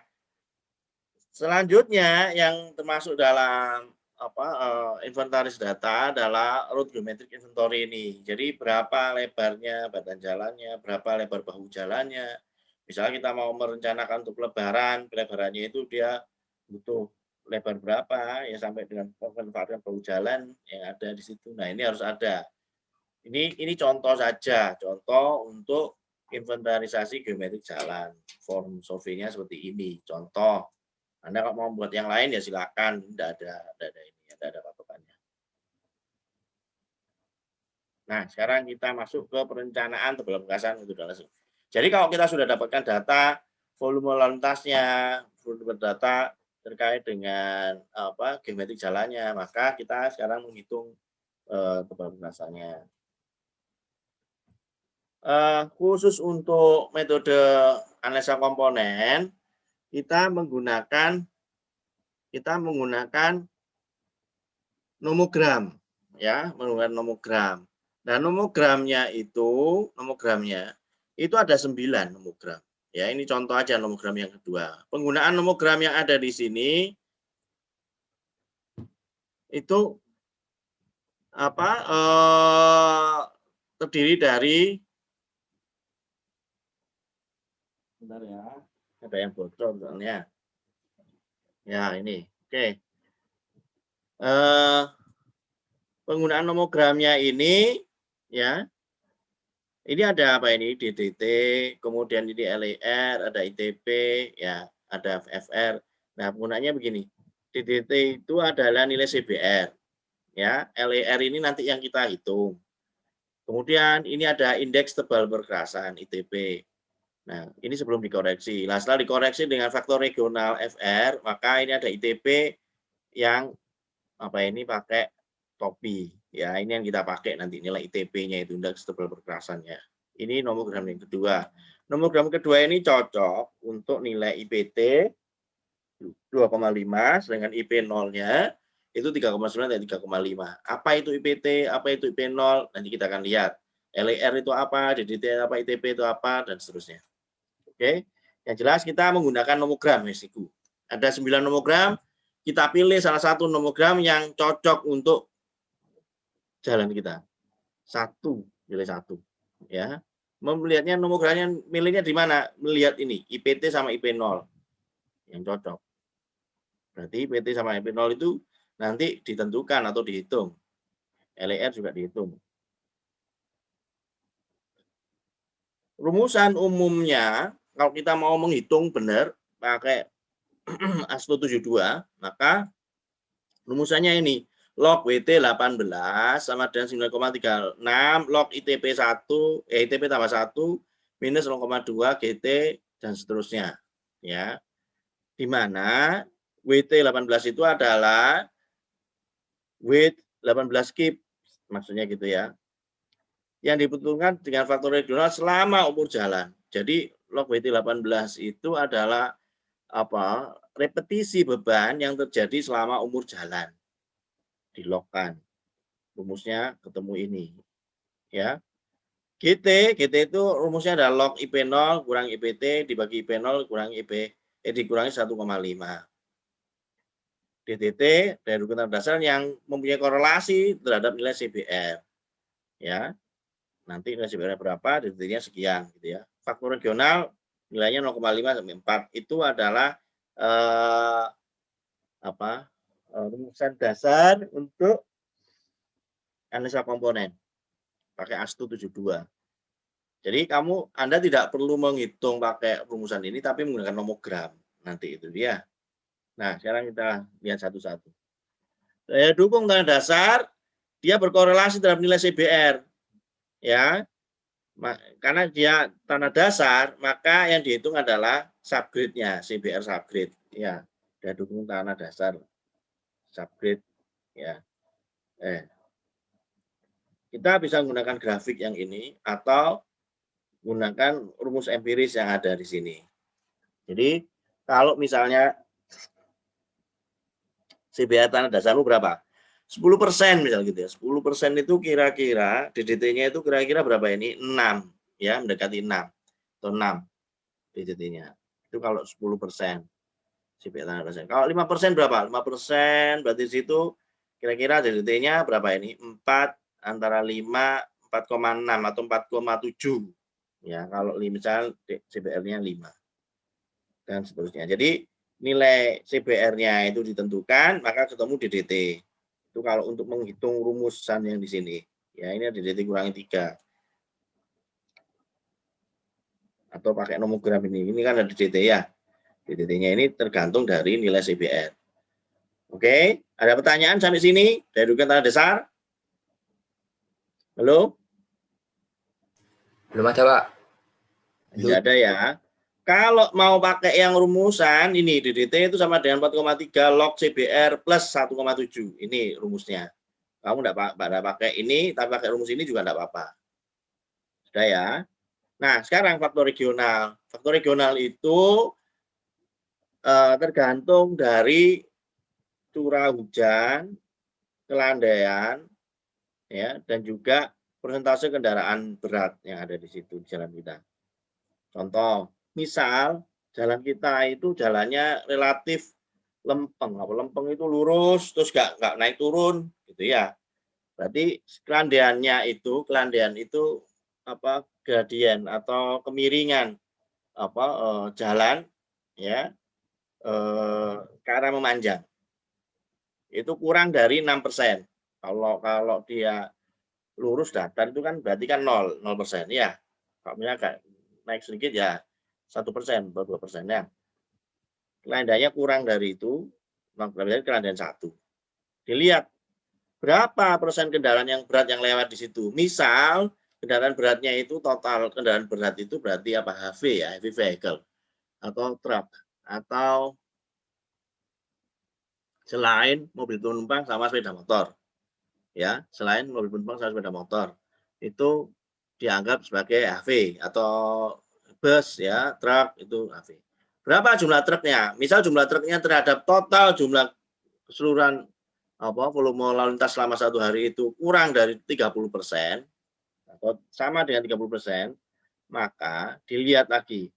selanjutnya yang termasuk dalam inventaris data adalah road geometric inventory ini. Jadi berapa lebarnya badan jalannya, berapa lebar bahu jalannya. Misalnya kita mau merencanakan untuk pelebarannya itu dia butuh lebar berapa ya sampai dengan memanfaatkan bahu jalan yang ada di situ. Nah, ini harus ada. Ini contoh saja, contoh untuk inventarisasi geometrik jalan. Form survei-nya seperti ini, contoh. Anda kalau mau buat yang lain ya silakan, tidak ada patokannya. Nah, sekarang kita masuk ke perencanaan tebal bekasan itu langsung. Jadi kalau kita sudah dapatkan data volume lalu lintasnya, volume data terkait dengan geometrik jalannya, maka kita sekarang menghitung tebal bekasannya. Khusus untuk metode analisa komponen, kita menggunakan nomogram, ya, menggunakan nomogram. Nah, nomogramnya itu ada 9 nomogram. Ya, ini contoh aja nomogram yang kedua. Penggunaan nomogram yang ada di sini itu apa? Terdiri dari, bentar ya, ada yang bocor soalnya. Ya, ini. Oke. Penggunaan nomogramnya ini, ya, ini ada apa ini? DDT, kemudian ini LER, ada ITP, ya, ada FR. Nah, penggunaannya begini. DDT itu adalah nilai CBR, ya. LER ini nanti yang kita hitung. Kemudian ini ada indeks tebal perkerasan ITP. Nah, ini sebelum dikoreksi. Nah, setelah dikoreksi dengan faktor regional FR, maka ini ada ITP yang apa ini pakai topi. Ya, ini yang kita pakai nanti nilai ITP-nya itu, indeks tebal perkerasannya. Ini nomogram yang kedua. Nomogram kedua ini cocok untuk nilai IPT 2,5 sedangkan IP 0-nya itu 3,9 dan 3,5. Apa itu IPT, apa itu IP 0? Nanti kita akan lihat. LER itu apa, DDT apa, ITP itu apa, dan seterusnya. Oke, yang jelas kita menggunakan nomogram, Mesiku. Ada 9 nomogram, kita pilih salah satu nomogram yang cocok untuk jalan kita. Pilih satu. Ya. Melihatnya nomogramnya, milihnya di mana? Melihat ini, IPT sama IP 0 yang cocok. Berarti IPT sama IP 0 itu nanti ditentukan atau dihitung. LER juga dihitung. Rumusan umumnya, kalau kita mau menghitung benar, pakai ASTO 72, maka rumusannya ini. Log WT 18 sama dengan 9,36, log ITP 1, ITP tambah 1, minus 0,2 GT, dan seterusnya. Ya. Di mana WT 18 itu adalah weight 18 kip, maksudnya gitu ya. Yang dibutuhkan dengan faktor regional selama umur jalan. Jadi log WT 18 itu adalah apa? Repetisi beban yang terjadi selama umur jalan. Dilogkan. Rumusnya ketemu ini. Ya. GT itu rumusnya adalah log IP 0 kurang IPT dibagi IP 0 kurang dikurangi 1,5. DTT dari rujukan dasar yang mempunyai korelasi terhadap nilai CBR. Ya. Nanti nilai CBR berapa, DTT-nya sekian gitu ya. Faktor regional nilainya 0,5 sampai 4. Itu adalah rumusan dasar untuk analisa komponen pakai ASTO 72. Jadi Anda tidak perlu menghitung pakai rumusan ini tapi menggunakan nomogram. Nanti itu dia. Nah, sekarang kita lihat satu-satu. Daya dukung tanah dasar dia berkorelasi terhadap nilai CBR. Ya. Karena dia tanah dasar, maka yang dihitung adalah subgrade-nya, CBR subgrade. Ya. Daya dukung tanah dasar subgrade, ya. Kita bisa menggunakan grafik yang ini atau gunakan rumus empiris yang ada di sini. Jadi kalau misalnya CBR tanah dasarmu berapa? 10% misal gitu ya. 10% itu kira-kira DDT-nya itu kira-kira berapa ini? 6 ya, mendekati 6 atau 6 DDT-nya. Itu kalau 10% CBR tanah dasar. Kalau 5% berapa? 5% berarti di situ kira-kira DDT-nya berapa ini? 4 antara 5 4,6 atau 4,7. Ya, kalau misal CBR-nya 5. Dan seterusnya. Jadi nilai CBR-nya itu ditentukan, maka ketemu DDT. Itu kalau untuk menghitung rumusan yang di sini. Ya, ini DDT kurangi 3. Atau pakai nomogram ini. Ini kan ada DDT ya. DDT-nya ini tergantung dari nilai CBR. Oke, ada pertanyaan sampai sini? Dari rujukan tanah dasar? Halo? Belum ada, Pak. Tidak ada ya. Kalau mau pakai yang rumusan, ini DDT itu sama dengan 4,3 log CBR plus 1,7. Ini rumusnya. Kamu tidak pakai ini, tapi pakai rumus ini juga tidak apa-apa. Sudah ya. Nah, sekarang faktor regional. Faktor regional itu tergantung dari curah hujan, kelandaian, ya, dan juga persentase kendaraan berat yang ada di situ di jalan kita. Contoh, misal jalan kita itu jalannya relatif lempeng, lempeng itu lurus terus nggak naik turun, gitu ya. Berarti kelandaian itu apa gradien atau kemiringan jalan ya ke arah memanjang itu kurang dari 6%. Kalau dia lurus datar itu kan berarti kan 0% ya. Kalau misalnya agak naik sedikit ya 1% atau 2% ya. Kelandaiannya kurang dari itu, berarti kelandaian 1. Dilihat berapa persen kendaraan yang berat yang lewat di situ. Misal kendaraan beratnya itu total kendaraan berat itu berarti apa? HV ya, heavy vehicle atau truk atau selain mobil penumpang sama sepeda motor. Ya, selain mobil penumpang sama sepeda motor. Itu dianggap sebagai HV atau bus ya, truk itu HV. Berapa jumlah truknya? Misal jumlah truknya terhadap total jumlah keseluruhan volume lalu lintas selama 1 hari itu kurang dari 30% atau sama dengan 30%, maka dilihat lagi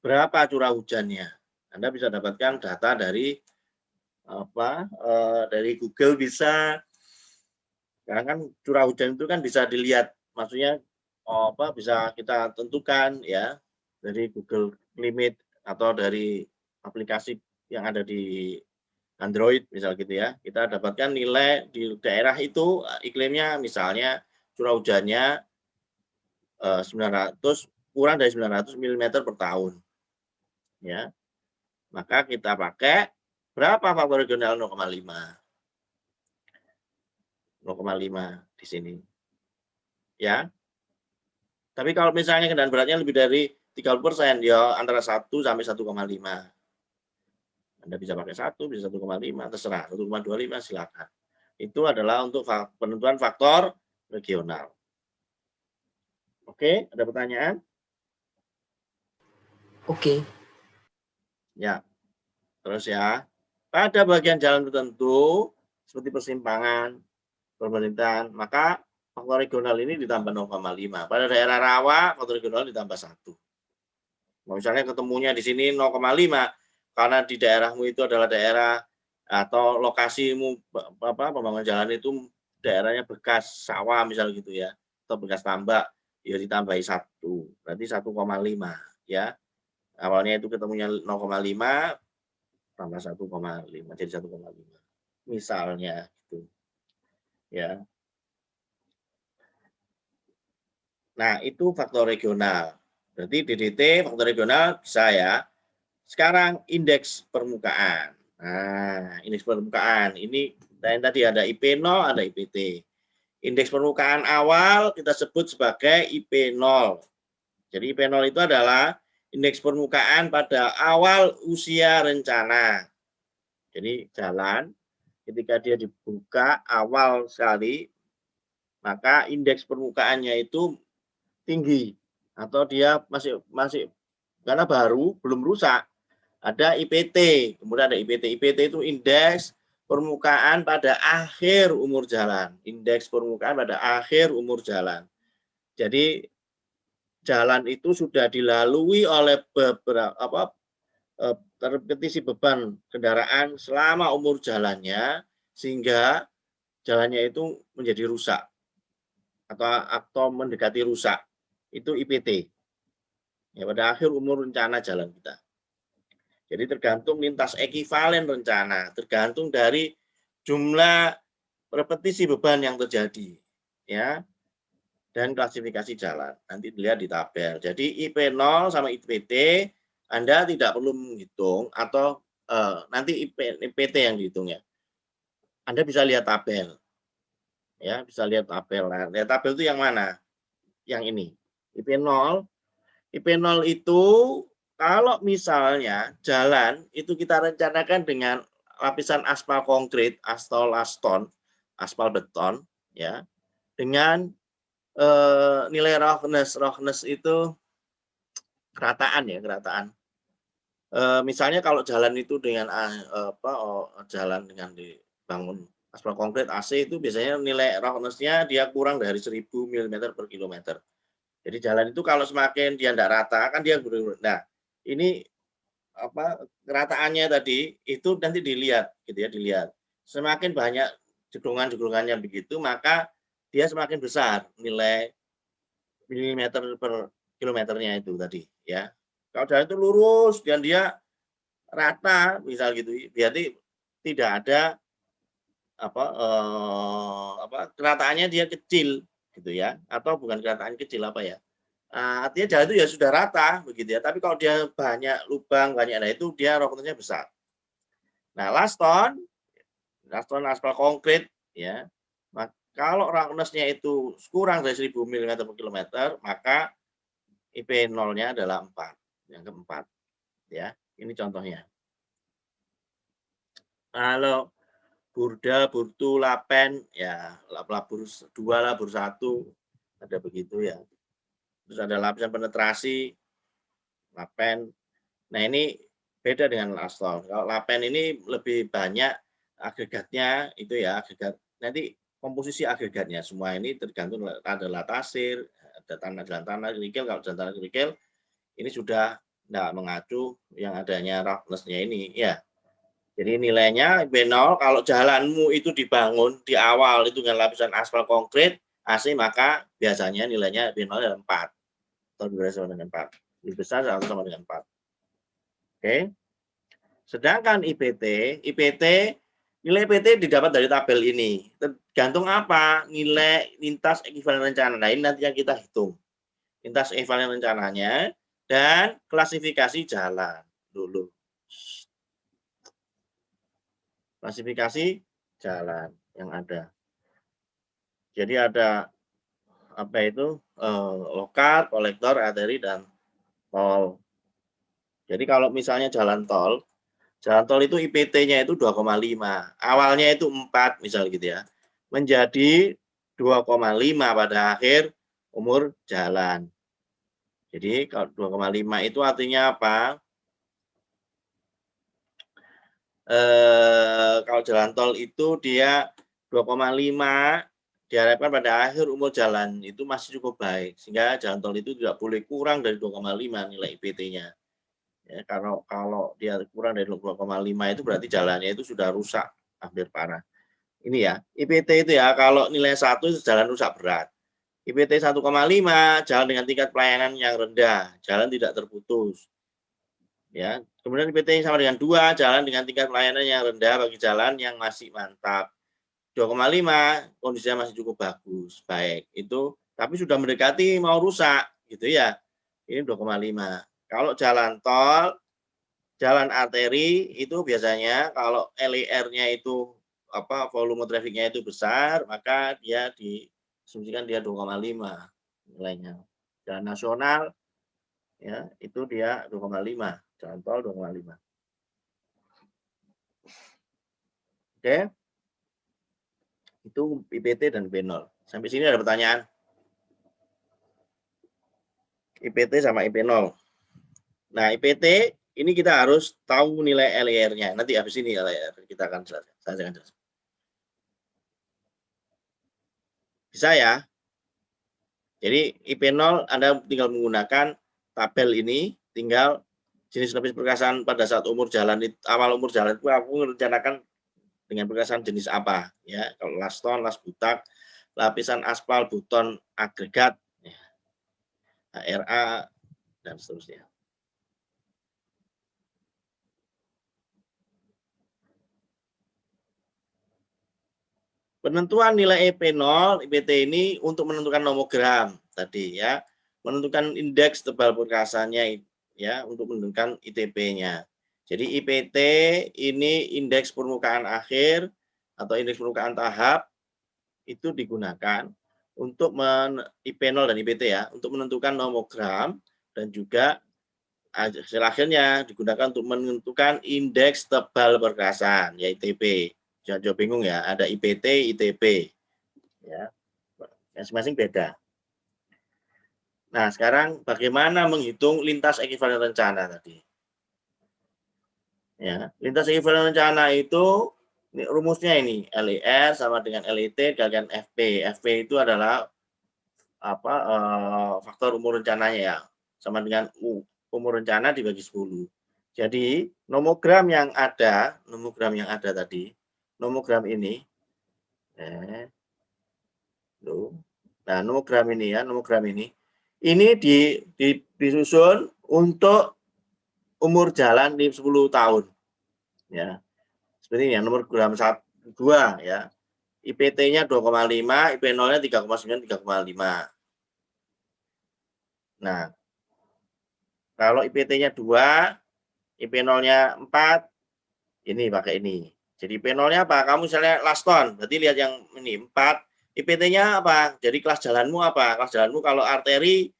berapa curah hujannya. Anda bisa dapatkan data dari dari Google bisa. Karena kan curah hujan itu kan bisa dilihat, maksudnya bisa kita tentukan ya dari Google Climate atau dari aplikasi yang ada di Android misal gitu ya, kita dapatkan nilai di daerah itu iklimnya misalnya curah hujannya 900 kurang dari 900 mm per tahun. Ya. Maka kita pakai berapa faktor regional 0,5. 0,5 di sini. Ya. Tapi kalau misalnya kendaraan beratnya lebih dari 30%, ya antara 1 sampai 1,5. Anda bisa pakai 1, bisa 1,5, terserah. 1,25 silakan. Itu adalah untuk penentuan faktor regional. Oke, ada pertanyaan? Oke. Ya. Terus ya, pada bagian jalan tertentu seperti persimpangan, pemerintahan, maka faktor regional ini ditambah 0,5. Pada daerah rawa, faktor regional ditambah 1. Misalnya ketemunya di sini 0,5, karena di daerahmu itu adalah daerah atau lokasimu pembangunan jalan itu daerahnya bekas sawah misal gitu ya, atau bekas tambak, ya ditambahi 1, berarti 1,5 ya. Awalnya itu ketemunya 0,5 tambah 1,5 jadi 1,5. Misalnya gitu. Ya. Nah, itu faktor regional. Berarti DDT faktor regional bisa ya. Sekarang indeks permukaan. Nah, indeks permukaan ini tadi ada IP0, ada IPT. Indeks permukaan awal kita sebut sebagai IP0. Jadi IP0 itu adalah indeks permukaan pada awal usia rencana. Jadi jalan ketika dia dibuka awal sekali, maka indeks permukaannya itu tinggi atau dia masih karena baru belum rusak. Ada IPT, kemudian ada IPT. IPT itu indeks permukaan pada akhir umur jalan. Indeks permukaan pada akhir umur jalan. Jadi jalan itu sudah dilalui oleh beberapa repetisi beban kendaraan selama umur jalannya sehingga jalannya itu menjadi rusak atau mendekati rusak. Itu IPT. Ya, pada akhir umur rencana jalan kita. Jadi tergantung lintas ekivalen rencana, tergantung dari jumlah repetisi beban yang terjadi, ya, dan klasifikasi jalan. Nanti dilihat di tabel. Jadi IP0 sama IPT Anda tidak perlu menghitung atau nanti IPT yang dihitung ya. Anda bisa lihat tabel, ya, bisa lihat tabel. Nah, lihat tabel itu yang mana? Yang ini. IP0 itu kalau misalnya jalan itu kita rencanakan dengan lapisan aspal konkret, aspal beton, ya, dengan nilai roughness itu kerataan ya, kerataan. Misalnya kalau jalan itu dengan jalan dengan dibangun aspal konkret AC itu biasanya nilai roughness-nya dia kurang dari 1000 mm per kilometer. Jadi jalan itu kalau semakin dia tidak rata kan dia gurun. Nah, ini kerataannya tadi itu nanti dilihat gitu ya, dilihat. Semakin banyak jeglongan-jeglongannya begitu, maka dia semakin besar nilai milimeter per kilometernya itu tadi ya. Kalau jalan itu lurus dan dia rata misal gitu, berarti tidak ada kerataannya dia kecil gitu ya, atau bukan kerataan kecil ya. Artinya jalan itu ya sudah rata begitu ya. Tapi kalau dia banyak lubang, banyak itu dia roughness-nya besar. Nah, last tone aspal konkret ya. Kalau roughness-nya itu kurang dari 1000 mm per kilometer, maka IP 0-nya adalah 4. Yang keempat. Ya, ini contohnya. Kalau burda, burtu, lapen, ya labur 2, labur 1, ada begitu ya. Terus ada lapisan penetrasi, lapen. Nah, ini beda dengan lastol. Kalau lapen ini lebih banyak agregatnya itu ya, agregat. Nanti komposisi agregatnya semua ini tergantung ada latasir, ada jalan tanah kerikil. Kalau jalan tanah kerikil ini sudah tidak mengacu yang adanya roughness-nya ini ya. Jadi nilainya B0 kalau jalanmu itu dibangun di awal itu dengan lapisan aspal konkret AC, maka biasanya nilainya B0 adalah 4 atau lebih sama dengan 4. Lebih besar atau sama dengan 4. Oke. Sedangkan IPT nilai IPT didapat dari tabel ini. Tergantung apa? Nilai lintas ekuivalen rencana. Nah, ini nanti yang kita hitung. Lintas ekuivalen rencananya dan klasifikasi jalan dulu. Klasifikasi jalan yang ada. Jadi ada lokal, kolektor, arteri, dan tol. Jadi kalau misalnya jalan tol itu IPT-nya itu 2,5. Awalnya itu 4 misal gitu ya. Menjadi 2,5 pada akhir umur jalan. Jadi kalau 2,5 itu artinya apa? Kalau jalan tol itu dia 2,5 diharapkan pada akhir umur jalan itu masih cukup baik. Sehingga jalan tol itu tidak boleh kurang dari 2,5 nilai IPT-nya. Ya, kalau dia kurang dari 2,5 itu berarti jalannya itu sudah rusak, hampir parah. Ini ya, IPT itu ya, kalau nilai 1 itu jalan rusak berat. IPT 1,5, jalan dengan tingkat pelayanan yang rendah, jalan tidak terputus. Ya, kemudian IPT sama dengan 2, jalan dengan tingkat pelayanan yang rendah bagi jalan yang masih mantap. 2,5, kondisinya masih cukup bagus, baik. Itu tapi sudah mendekati mau rusak, gitu ya. Ini 2,5. Kalau jalan tol, jalan arteri itu biasanya kalau LIR-nya itu volume trafiknya itu besar, maka dia diasumsikan dia 2,5 nilainya. Jalan nasional ya, itu dia 2,5, jalan tol 2,5. Oke. Itu IPT dan B0. Sampai sini ada pertanyaan? IPT sama IP0. Nah, IPT ini kita harus tahu nilai LIR-nya. Nanti habis ini LIR kita akan jelaskan. Saya akan jelaskan. Bisa ya? Jadi IP0 Anda tinggal menggunakan tabel ini, tinggal jenis lapis perkasaan pada saat umur jalan, awal umur jalan itu aku merencanakan dengan perkasaan jenis apa ya. Kalau laston, las butak, lapisan aspal, buton, agregat, ya, HRA dan seterusnya. Penentuan nilai EP0, IPT ini untuk menentukan nomogram tadi ya, menentukan indeks tebal perkasanya ya, untuk menentukan ITP-nya. Jadi IPT ini indeks permukaan akhir atau indeks permukaan tahap itu digunakan untuk IP0 dan IPT ya, untuk menentukan nomogram dan juga hasil akhirnya digunakan untuk menentukan indeks tebal perkasan ya, ITP. Jangan jauh bingung ya, ada IPT, ITP. Ya, masing-masing beda. Nah, sekarang bagaimana menghitung lintas ekuivalen rencana tadi? Ya, lintas ekuivalen rencana itu Ini rumusnya ini, LER sama dengan LET dikalikan FP. FP itu adalah faktor umur rencananya ya, sama dengan umur rencana dibagi 10. Jadi nomogram yang ada tadi, nomogram ini, nah nomogram ini disusun untuk umur jalan di 10 tahun, ya. Seperti ini ya, nomogram 2 ya. IPT-nya 2,5, IP0-nya 3,9, 3,5. Nah, kalau IPT-nya 2, IP0-nya 4, ini pakai ini. Jadi IP0-nya apa? Kamu misalnya laston, berarti lihat yang ini 4. IPT-nya apa? Jadi kelas jalanmu apa? Kelas jalanmu kalau arteri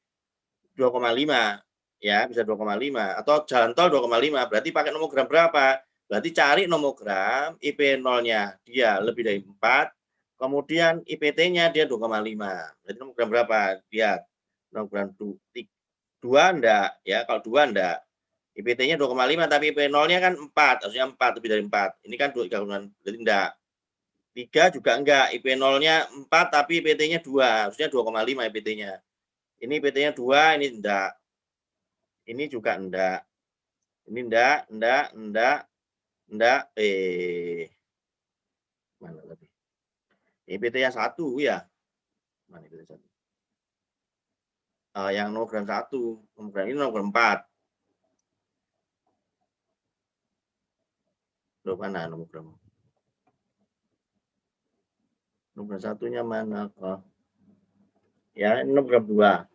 2,5, ya bisa 2,5. Atau jalan tol 2,5, berarti pakai nomogram berapa? Berarti cari nomogram, IP0-nya dia lebih dari 4, kemudian IPT-nya dia 2,5. Berarti nomogram berapa? Lihat. Nomogram 2 enggak, ya. Kalau 2 enggak. IPT-nya 2,5 tapi IP0-nya kan 4, harusnya 4, lebih dari 4. Ini kan 2 gabungan, berarti enggak. 3 juga enggak, IP0-nya 4 tapi IPT-nya 2, harusnya 2,5 IPT-nya. Ini IPT-nya 2, ini enggak. Ini juga enggak. Ini enggak. Mana lagi? IPT-nya 1 ya. Mana IPT 1? Yang nomogram 1, nomogram ini nomogram 4. Loh, mana nomogram? Nomogram 1-nya mana? Ya, ini nomogram 2.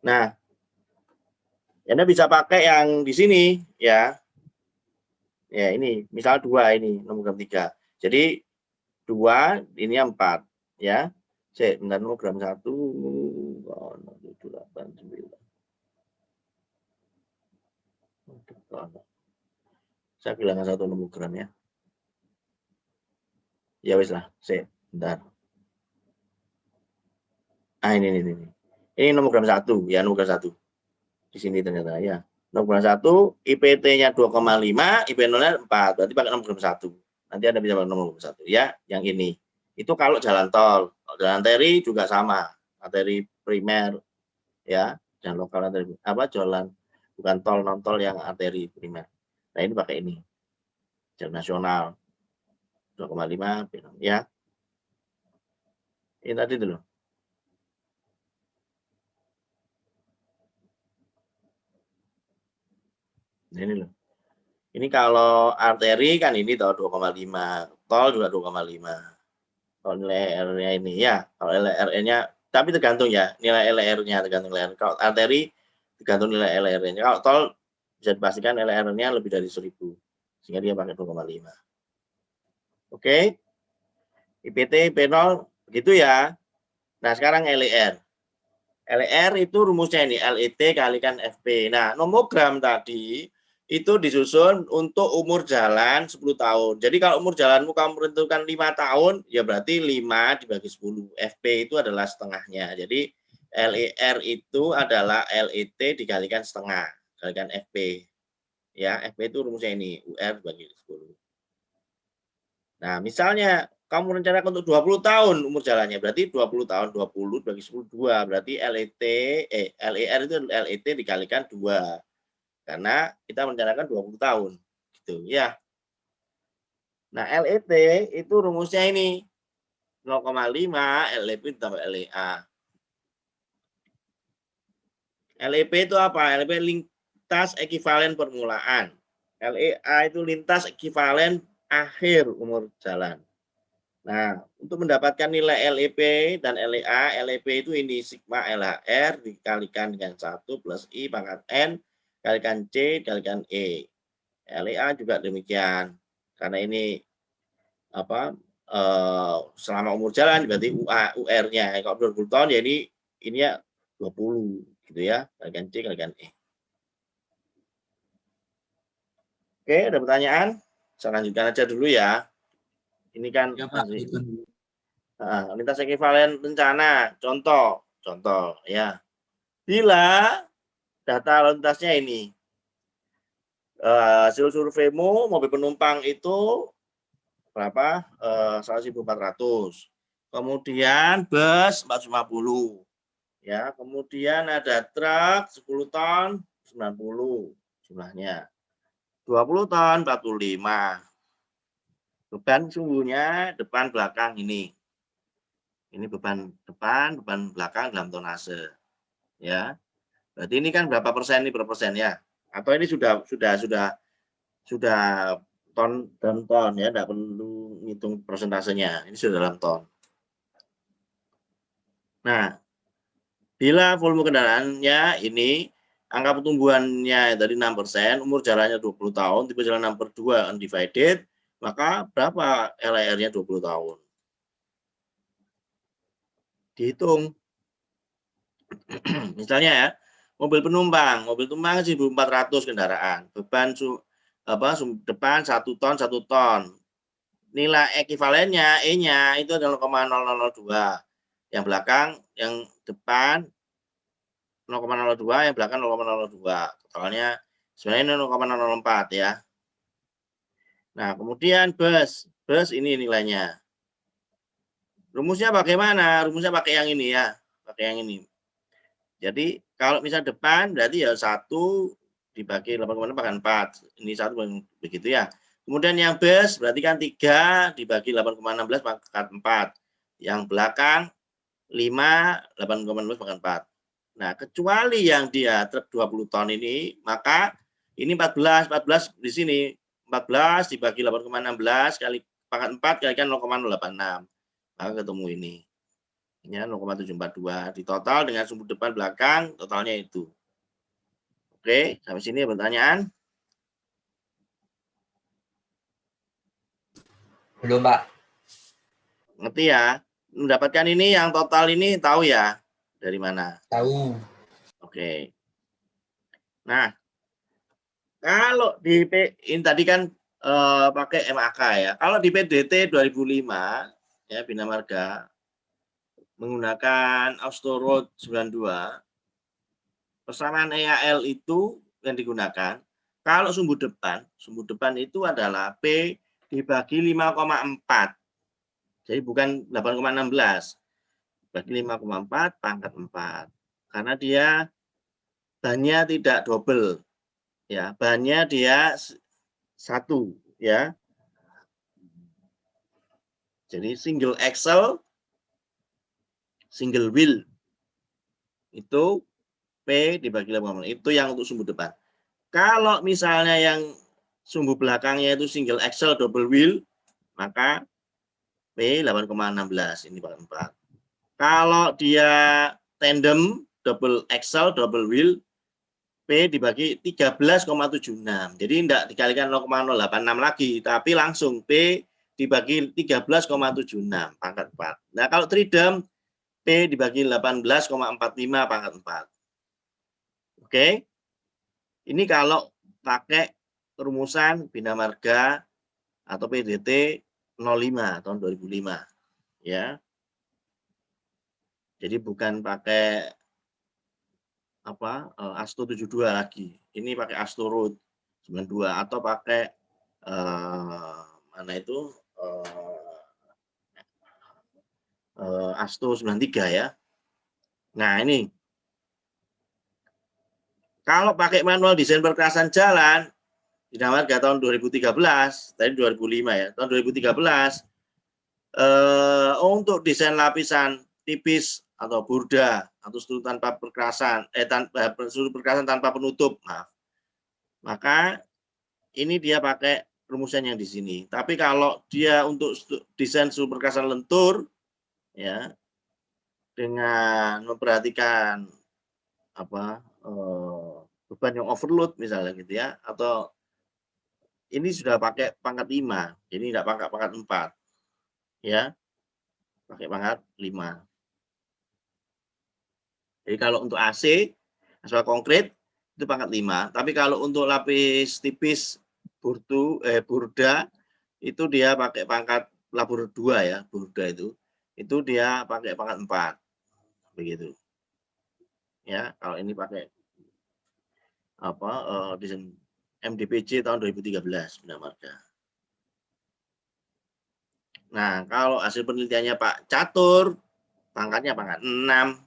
Nah, Anda bisa pakai yang di sini ya. Ya, ini misal 2 ini nomogram 3. Jadi 2 ini 4 ya. Bentar, nomogram 1 789. Saya kehilangan 1 nomogram ya. Ya wis lah, bentar. Ini. Ini nomogram 1 ya, nomogram 1. Di sini ternyata ya. Nomogram 1, IPT-nya 2,5, IP0-nya 4. Berarti pakai nomogram 1. Nanti Anda bisa pakai nomogram 1 ya, yang ini. Itu kalau jalan tol. Kalau jalan arteri juga sama. Arteri primer ya, jalan lokal arteri jalan bukan tol, non tol yang arteri primer. Nah, ini pakai ini. Jalan nasional 2,5 ya. Ini tadi dulu. Ini loh. Ini kalau arteri kan ini tahu 2,5, tol juga 2,5. Kalau nilai R-nya ini ya, kalau nilai R-nya tapi tergantung ya, nilai LR-nya tergantung LR. Kalau arteri tergantung nilai LR-nya. Kalau tol bisa dipastikan LR-nya lebih dari 1000. Sehingga dia pakai 2,5. Oke. IPT, IP0 begitu ya. Nah, sekarang LER. LER itu rumusnya ini, LET kalikan FP. Nah, nomogram tadi itu disusun untuk umur jalan 10 tahun. Jadi kalau umur jalanmu kamu menentukan 5 tahun, ya berarti 5 dibagi 10. FP itu adalah setengahnya. Jadi LER itu adalah LET dikalikan setengah, dikalikan FP. Ya, FP itu rumusnya ini, UR dibagi 10. Nah, misalnya kamu rencanakan untuk 20 tahun umur jalannya, berarti 20 tahun 20 bagi 10 2, berarti LER itu LET dikalikan 2. Karena kita merencanakan 20 tahun gitu ya. Nah, LET itu rumusnya ini 0,5 LEP ditambah LEA. LEP itu apa? LEP lintas ekivalen permulaan. LEA itu lintas ekivalen akhir umur jalan. Nah, untuk mendapatkan nilai LEP dan LEA, LEP itu ini sigma LHR dikalikan dengan 1 plus I pangkat N kalikan C kalikan E. LEA juga demikian. Karena ini selama umur jalan berarti UR-nya. Kalau 20 tahun ya ini ya 20 gitu ya. Kalikan C kalikan E. Oke, ada pertanyaan? Saya lanjutkan aja dulu ya. Ini kan Ya, Pak. lintas ekivalen rencana. Contoh ya. Bila data lalu lintasnya ini hasil surveimu mobil penumpang itu berapa? 1.400. Kemudian bus 450. Ya, kemudian ada truk 10 ton 90 jumlahnya. 20 ton 45. Beban sumbunya depan belakang ini. Ini beban depan, beban belakang dalam tonase. Ya. Berarti ini kan berapa persen ini per persen ya? Atau ini sudah ton dan ton ya, tidak perlu ngitung persentasenya. Ini sudah dalam ton. Nah, bila volume kendaraannya ini angka pertumbuhannya dari 6%, umur jalannya 20 tahun, tipe jalan 6/2 undivided, maka berapa LAR-nya 20 tahun? Dihitung. Misalnya ya, mobil penumpang 1.400 kendaraan, beban depan 1 ton 1 ton. Nilai ekivalennya E-nya itu adalah 0,002. Yang belakang, yang depan 0,02, yang belakang 0,02. Totalnya sebenarnya 0,04 ya. Nah, kemudian bus ini nilainya. Rumusnya bagaimana? Rumusnya pakai yang ini ya, pakai yang ini. Jadi kalau misal depan berarti ya 1 dibagi 8,6 pangkat 4. Ini 1 begitu ya. Kemudian yang bus berarti kan 3 dibagi 8,16 pangkat 4. Yang belakang 5, 8,16 pangkat 4. Nah, kecuali yang dia truk 20 ton ini, maka ini 14 di sini. 14 dibagi 8,16 kali pangkat 4 kalikan 0,086. Maka ketemu ini. Ini 0,742. Di total dengan sumbu depan belakang, totalnya itu. Oke, sampai sini pertanyaan? Belum, Pak. Ngerti ya? Mendapatkan ini yang total ini tahu ya? Dari mana? Tahu. Oke. Nah, kalau di ini tadi kan pakai MAK ya. Kalau di PDT 2005 ya Bina Marga menggunakan Austo Road 92, persamaan EAL itu yang digunakan. Kalau sumbu depan itu adalah P dibagi 5,4. Jadi bukan 8,16. Bagi 5,4 pangkat 4. Karena dia bannya tidak double. Ya, bannya dia 1 ya. Jadi single axle, single wheel itu P dibagi 8,4. Itu yang untuk sumbu depan. Kalau misalnya yang sumbu belakangnya itu single axle double wheel, maka P 8,16 ini pangkat 4. Kalau dia tandem double axle double wheel, P dibagi 13,76. Jadi tidak dikalikan 0,086 lagi, tapi langsung P dibagi 13,76 pangkat 4. Nah, kalau tridem P dibagi 18,45 pangkat 4. Oke. Ini kalau pakai rumusan Bina Marga atau PDT 05 tahun 2005 ya. Jadi bukan pakai Asto 72 lagi. Ini pakai Asto Road 92 atau pakai mana itu Asto 93 ya. Nah, ini kalau pakai manual desain perkerasan jalan Bina Marga tahun 2013, tadi 2005 ya. Tahun 2013 untuk desain lapisan tipis atau burda atau struktur tanpa perkerasan struktur perkerasan tanpa penutup, maaf. Maka ini dia pakai rumusan yang di sini. Tapi kalau dia untuk desain struktur perkerasan lentur ya dengan memperhatikan beban yang overload misalnya gitu ya, atau ini sudah pakai pangkat 5. Jadi tidak pakai pangkat 4. Ya. Pakai pangkat 5. Jadi kalau untuk AC, aspal konkrit, itu pangkat 5. Tapi kalau untuk lapis tipis burda, itu dia pakai pangkat labur 2 ya, burda itu dia pakai pangkat 4. Begitu. Ya, kalau ini pakai desain MDPJ tahun 2013 Bina Marga. Nah, kalau hasil penelitiannya Pak Catur, pangkatnya pangkat 6.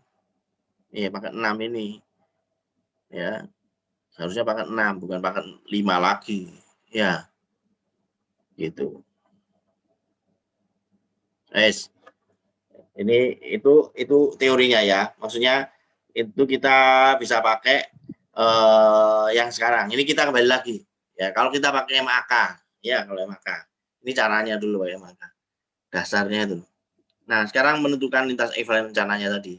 Iya, pangkat 6 ini. Ya, seharusnya pangkat 6, bukan pangkat 5 lagi. Ya, gitu. Guys, ini itu teorinya ya. Maksudnya itu kita bisa pakai yang sekarang. Ini kita kembali lagi. Ya, kalau kita pakai MAK, ya kalau MAK. Ini caranya dulu ya MAK. Dasarnya itu. Nah, sekarang menentukan lintas ekivalen rencananya tadi.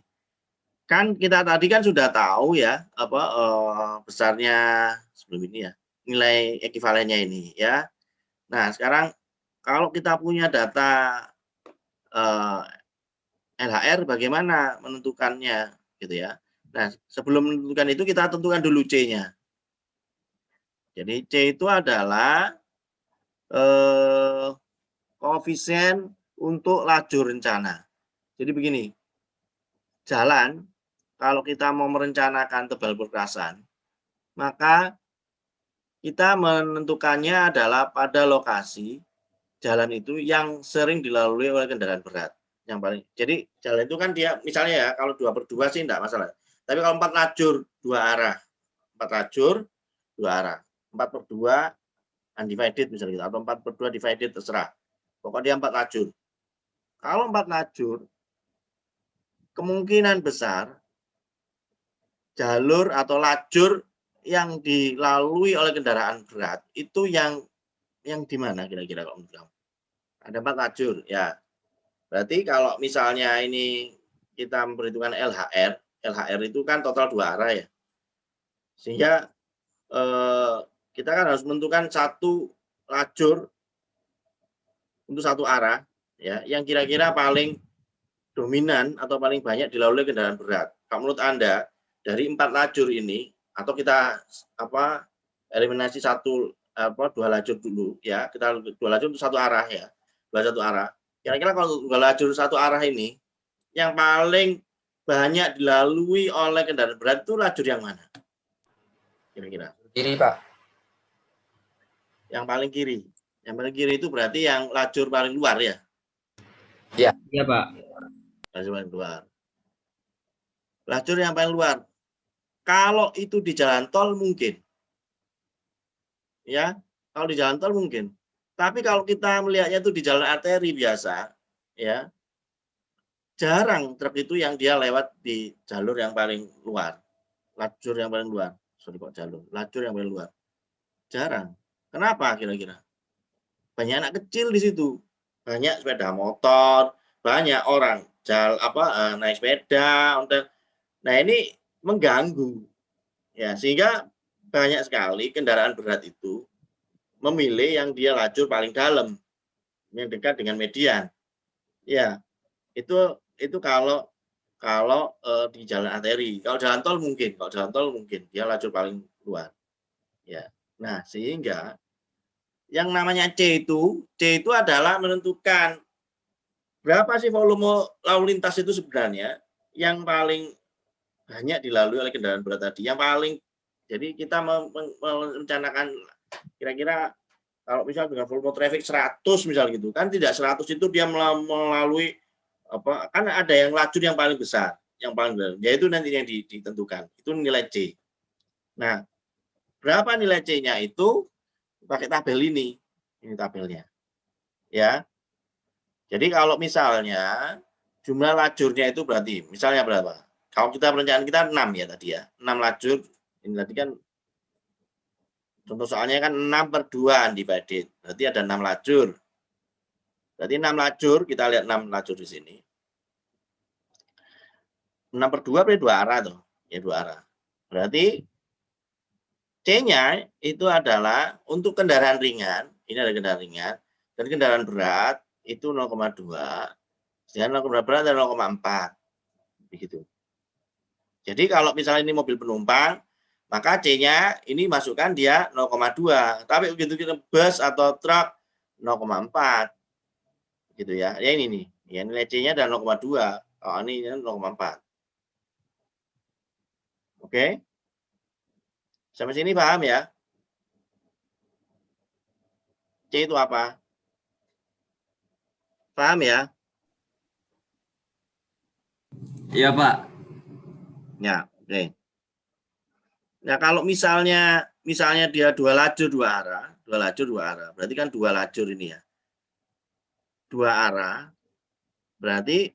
Kan kita tadi kan sudah tahu ya apa besarnya sebelum ini ya. Nilai ekivalennya ini ya. Nah, sekarang kalau kita punya data LHR bagaimana menentukannya gitu ya. Nah, sebelum menentukan itu kita tentukan dulu C-nya. Jadi C itu adalah koefisien untuk lajur rencana. Jadi begini, jalan kalau kita mau merencanakan tebal perkasan, maka kita menentukannya adalah pada lokasi jalan itu yang sering dilalui oleh kendaraan berat. Yang paling, jadi jalan itu kan dia misalnya ya kalau 2/2 sih enggak masalah. Tapi kalau 4 lajur 2 arah, 4 lajur 2 arah, 4/2 undivided misalnya gitu, atau 4/2 divided terserah. Pokoknya dia 4 lajur. Kalau 4 lajur, kemungkinan besar jalur atau lajur yang dilalui oleh kendaraan berat itu yang di mana kira-kira kalau menurut kamu? Ada 4 lajur ya. Berarti kalau misalnya ini kita memperhitungkan LHR, LHR itu kan total 2 arah ya. Sehingga kita kan harus menentukan satu lajur untuk satu arah ya yang kira-kira paling dominan atau paling banyak dilalui kendaraan berat. Kalau menurut Anda dari 4 lajur ini atau kita eliminasi 2 lajur dulu ya, kita 2 lajur untuk satu arah ya. 2 satu arah. Kira-kira kalau 2 lajur satu arah ini yang paling banyak dilalui oleh kendaraan berat itu lajur yang mana? Kira-kira. Kiri, Pak. Yang paling kiri. Yang paling kiri itu berarti yang lajur paling luar ya? Iya, Pak. Lajur paling luar. Lajur yang paling luar. Kalau itu di jalan tol mungkin. Ya, kalau di jalan tol mungkin. Tapi kalau kita melihatnya itu di jalan arteri biasa, ya, jarang truk itu yang dia lewat di jalur yang paling luar. Lajur yang paling luar. Sorry kok jalur. Lajur yang paling luar. Jarang. Kenapa kira-kira? Banyak anak kecil di situ. Banyak sepeda motor, banyak orang naik sepeda. Nah, ini mengganggu. Ya, sehingga banyak sekali kendaraan berat itu memilih yang dia lajur paling dalam, yang dekat dengan median. Ya, itu kalau di jalan arteri. Kalau jalan tol mungkin dia lajur paling luar. Ya. Nah, sehingga yang namanya C itu adalah menentukan berapa sih volume lalu lintas itu sebenarnya yang paling banyak dilalui oleh kendaraan berat tadi. Yang paling, jadi kita merencanakan kira-kira kalau misal dengan volume traffic 100 misal gitu, kan tidak 100 itu dia melalui kan ada yang lajur yang paling besar, yang paling besar, yaitu nanti yang ditentukan. Itu nilai C. Nah, berapa nilai C-nya itu pakai tabel ini. Ini tabelnya. Ya. Jadi kalau misalnya jumlah lajurnya itu berarti misalnya berapa? Kalau kita perencanaan kita 6 ya tadi ya. 6 lajur. Ini tadi kan contoh soalnya kan 6/2 divided. Berarti ada 6 lajur. Berarti 6 lajur, kita lihat 6 lajur di sini. 6/2 berarti 2 arah tuh. Ya 2 arah. Berarti C-nya itu adalah untuk kendaraan ringan, ini ada kendaraan ringan, dan kendaraan berat itu 0,2, dengan kendaraan berat ada 0,4. Begitu. Jadi kalau misalnya ini mobil penumpang, maka C-nya ini masukkan dia 0,2. Tapi begitu kita bus atau truk 0,4. Gitu ya. Ya ini nih. Ya nilai C-nya ada 0,2. Oh, ini 0,4. Oke? Sampai sini paham ya? C itu apa? Paham ya? Iya, Pak. Ya, oke. Nah, kalau misalnya dia dua lajur dua arah, berarti kan dua lajur ini ya. Dua arah, berarti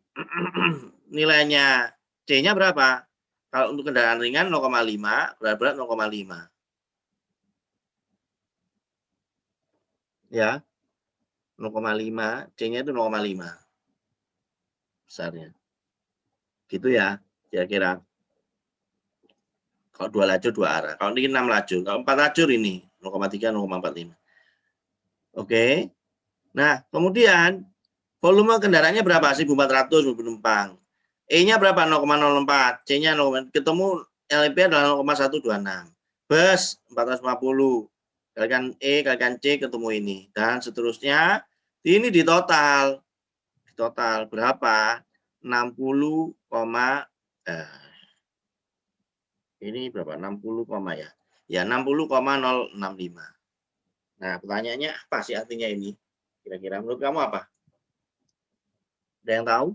nilainya C-nya berapa? Kalau untuk kendaraan ringan 0,5, berat 0,5. Ya, 0,5, C-nya itu 0,5 besarnya. Gitu ya, kira-kira. Kalau dua lajur dua arah. Kalau ini 6 lajur. Kalau 4 lajur ini 0,3, 0,45. Oke. Nah, kemudian volume kendaraannya berapa? 1.400 penumpang. E-nya berapa? 0,04. C-nya 0, ketemu LP adalah 0,126. Bus 450. Kalikan E, kalikan C, ketemu ini. Dan seterusnya. Ini di total. Di total berapa? 60, ini berapa? 60, ya. Ya, 60,065. Nah, pertanyaannya apa sih artinya ini? Kira-kira menurut kamu apa? Ada yang tahu?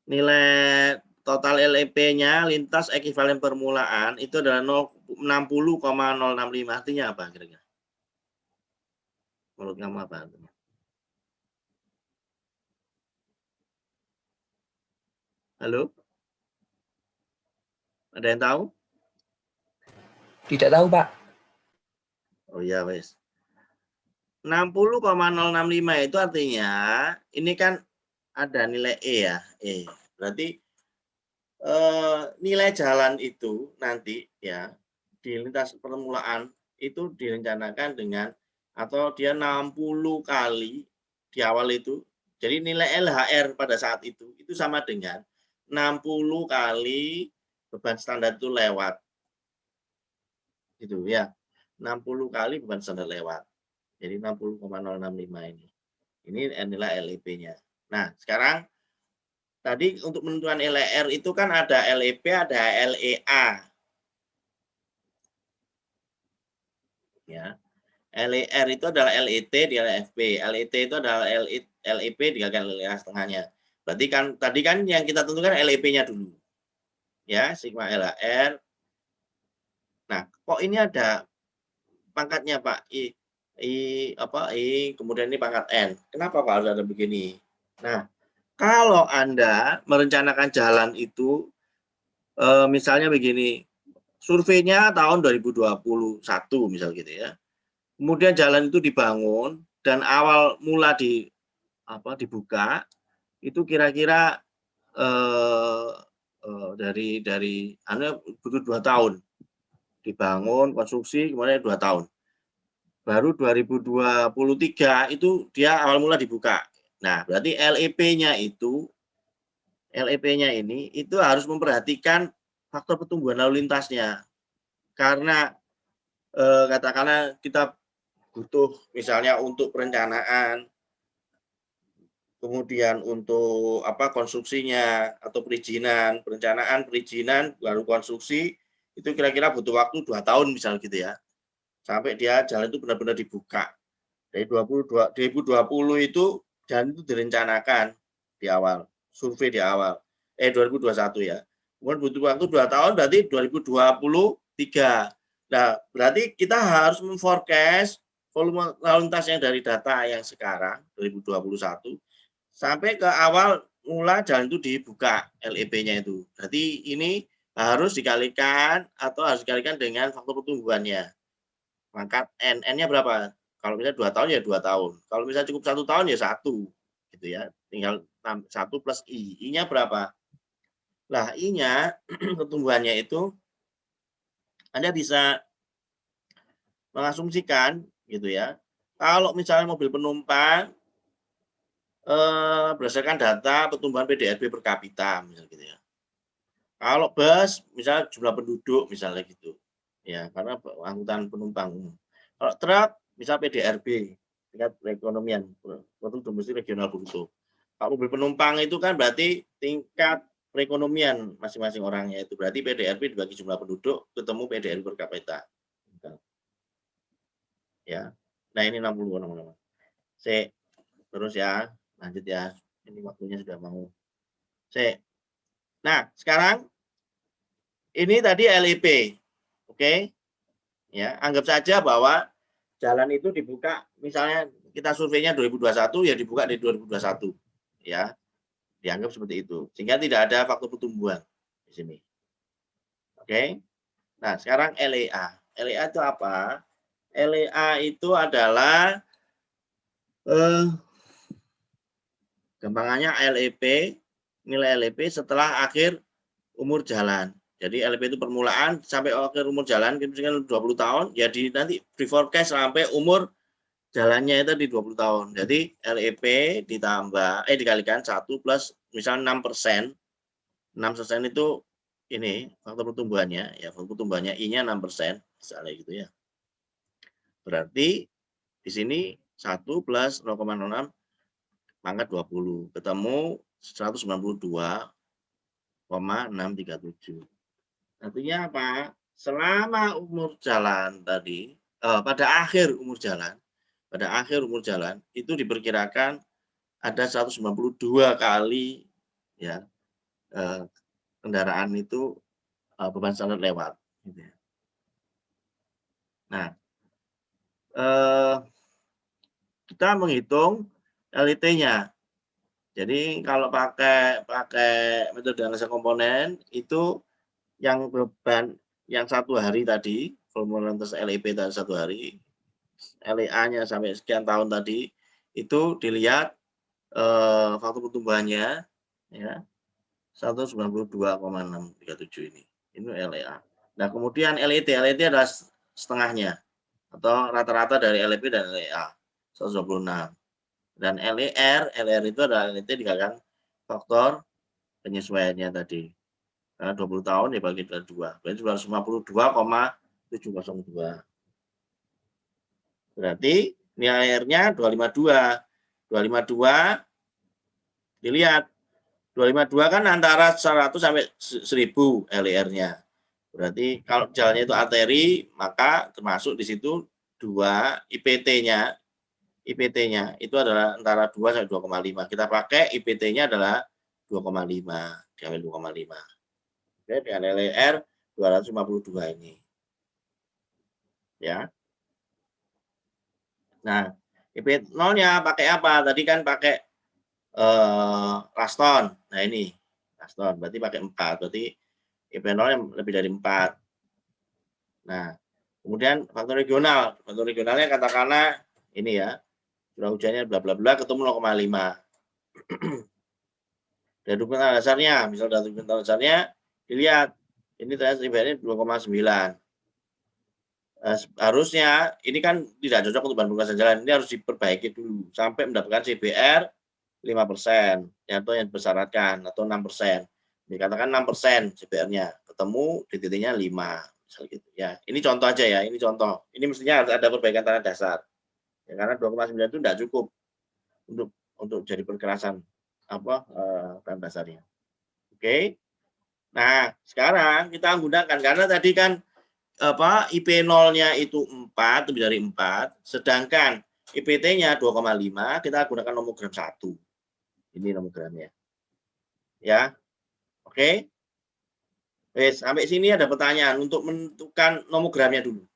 Nilai total LEP-nya lintas ekuivalen permulaan itu adalah 60,065. Artinya apa kira-kira? Menurut kamu apa artinya? Halo? Ada yang tahu? Tidak tahu, Pak. Oh iya, wes. 60,065 itu artinya ini kan ada nilai E ya, E. Berarti nilai jalan itu nanti ya di lintas permulaan itu direncanakan dengan atau dia 60 kali di awal itu. Jadi nilai LHR pada saat itu sama dengan 60 kali beban standar itu lewat. Gitu ya. 60 kali beban standar lewat. Jadi 60,065 ini. Ini nilai LEP-nya. Nah, sekarang tadi untuk menentukan LER itu kan ada LEP, ada LEA. Ya. LER itu adalah LET dikalikan FP. LET itu adalah LEP dikalikan LEA setengahnya. Berarti kan tadi kan yang kita tentukan LEP-nya dulu. Ya, sigma LHR. Nah, kok ini ada pangkatnya, Pak? I kemudian ini pangkat N. Kenapa Pak harus ada begini? Nah, kalau Anda merencanakan jalan itu misalnya begini, surveinya tahun 2021 misal gitu ya. Kemudian jalan itu dibangun dan awal mula dibuka itu kira-kira dari Anda butuh 2 tahun dibangun konstruksi kemudian 2 tahun. Baru 2023 itu dia awal mula dibuka. Nah, berarti LEP-nya ini itu harus memperhatikan faktor pertumbuhan lalu lintasnya. Karena katakanlah kita butuh misalnya untuk perencanaan, kemudian untuk konstruksinya atau perizinan, perencanaan, perizinan, baru konstruksi, itu kira-kira butuh waktu 2 tahun misal gitu ya. Sampai dia jalan itu benar-benar dibuka. Dari 2020 itu jalan itu direncanakan di awal, survei di awal. 2021 ya. Kemudian butuh waktu 2 tahun berarti 2023. Nah, berarti kita harus memforecast volume lalu lintas yang dari data yang sekarang 2021 sampai ke awal mula jalan itu dibuka LEP-nya itu. Berarti ini harus dikalikan dengan faktor pertumbuhannya. Pangkat N-nya berapa? Kalau misalnya 2 tahun ya 2 tahun. Kalau misalnya cukup 1 tahun ya 1. Gitu ya. Tinggal 1 plus I. I-nya berapa? Lah, I-nya pertumbuhannya itu Anda bisa mengasumsikan gitu ya. Kalau misalnya mobil penumpang berdasarkan data pertumbuhan PDRB per kapita misalnya gitu ya. Kalau bus misalnya jumlah penduduk misalnya gitu. Ya, karena angkutan penumpang umum. Kalau truk misal PDRB tingkat perekonomian produk domestik regional bruto. Kalau mobil penumpang itu kan berarti tingkat perekonomian masing-masing orangnya itu berarti PDRB dibagi jumlah penduduk ketemu PDRB per kapita. Ya. Nah, ini 60 teman-teman. Terus ya. Lanjut ya. Ini waktunya sudah mau. Nah, sekarang ini tadi LEP. Oke. Ya, anggap saja bahwa jalan itu dibuka, misalnya kita surveinya 2021 ya dibuka di 2021. Ya. Dianggap seperti itu. Sehingga tidak ada faktor pertumbuhan di sini. Oke. Nah, sekarang LEA. LEA itu apa? LEA itu adalah gampangannya LEP, nilai LEP setelah akhir umur jalan. Jadi LEP itu permulaan sampai akhir umur jalan, misalkan 20 tahun, ya nanti di forecast sampai umur jalannya itu di 20 tahun. Jadi LEP dikalikan 1 plus misalnya 6%. 6% itu ini faktor pertumbuhannya, ya faktor pertumbuhannya I-nya 6%, misalnya gitu ya. Berarti di sini 1 plus 0,06 pangkat 20 ketemu 192,637. Artinya apa? Selama umur jalan tadi, pada akhir umur jalan itu diperkirakan ada 192 kali ya kendaraan itu beban standar lewat. Gitu ya. Nah, kita menghitung LIT-nya. Jadi kalau pakai metode analisa komponen itu yang beban yang 1 hari tadi, volume LEP tadi 1 hari, LEA-nya sampai sekian tahun tadi, itu dilihat faktor pertumbuhannya ya 192,637 ini. Ini LEA. Nah, kemudian LET adalah setengahnya atau rata-rata dari LEP dan LEA 126. Dan LER itu adalah LET dikalikan faktor penyesuaiannya tadi. Karena 20 tahun dibagi dari 2. Berarti 252,702. Berarti nilai R-nya 252. 252 dilihat. 252 kan antara 100 sampai 1000 LER-nya. Berarti kalau jalannya itu arteri, maka termasuk di situ 2 IPT-nya itu adalah antara 2 sampai 2,5. Kita pakai IPT-nya adalah 2,5, diambil 2,5. Oke, dengan LER 252 ini. Ya. Nah, IP 0-nya pakai apa? Tadi kan pakai Laston. Nah, ini Laston berarti pakai 4. Berarti IP 0-nya lebih dari 4. Nah, kemudian faktor regional. Faktor regionalnya katakanlah ini ya. Curah hujannya bla bla bla ketemu 0,5. Dari dokumen dasarnya, misal dari dokumen dasarnya dilihat ini ternyata IPN 2,9. Harusnya ini kan tidak cocok untuk bahan perluasan jalan, ini harus diperbaiki dulu sampai mendapatkan CBR 5% atau yang bersyaratkan atau 6%. Dikatakan 6% CBR-nya, ketemu DTT-nya 5 misal gitu ya. Ini contoh aja ya, ini contoh. Ini mestinya harus ada perbaikan tanah dasar. Ya, karena 2,9 itu tidak cukup untuk jadi perkerasan tanah dasarnya. Oke. Nah, sekarang kita gunakan karena tadi kan IP 0-nya itu 4, lebih dari 4, sedangkan IPT-nya 2,5, kita gunakan nomogram 1. Ini nomogramnya. Ya. Oke. Sampai sini ada pertanyaan untuk menentukan nomogramnya dulu.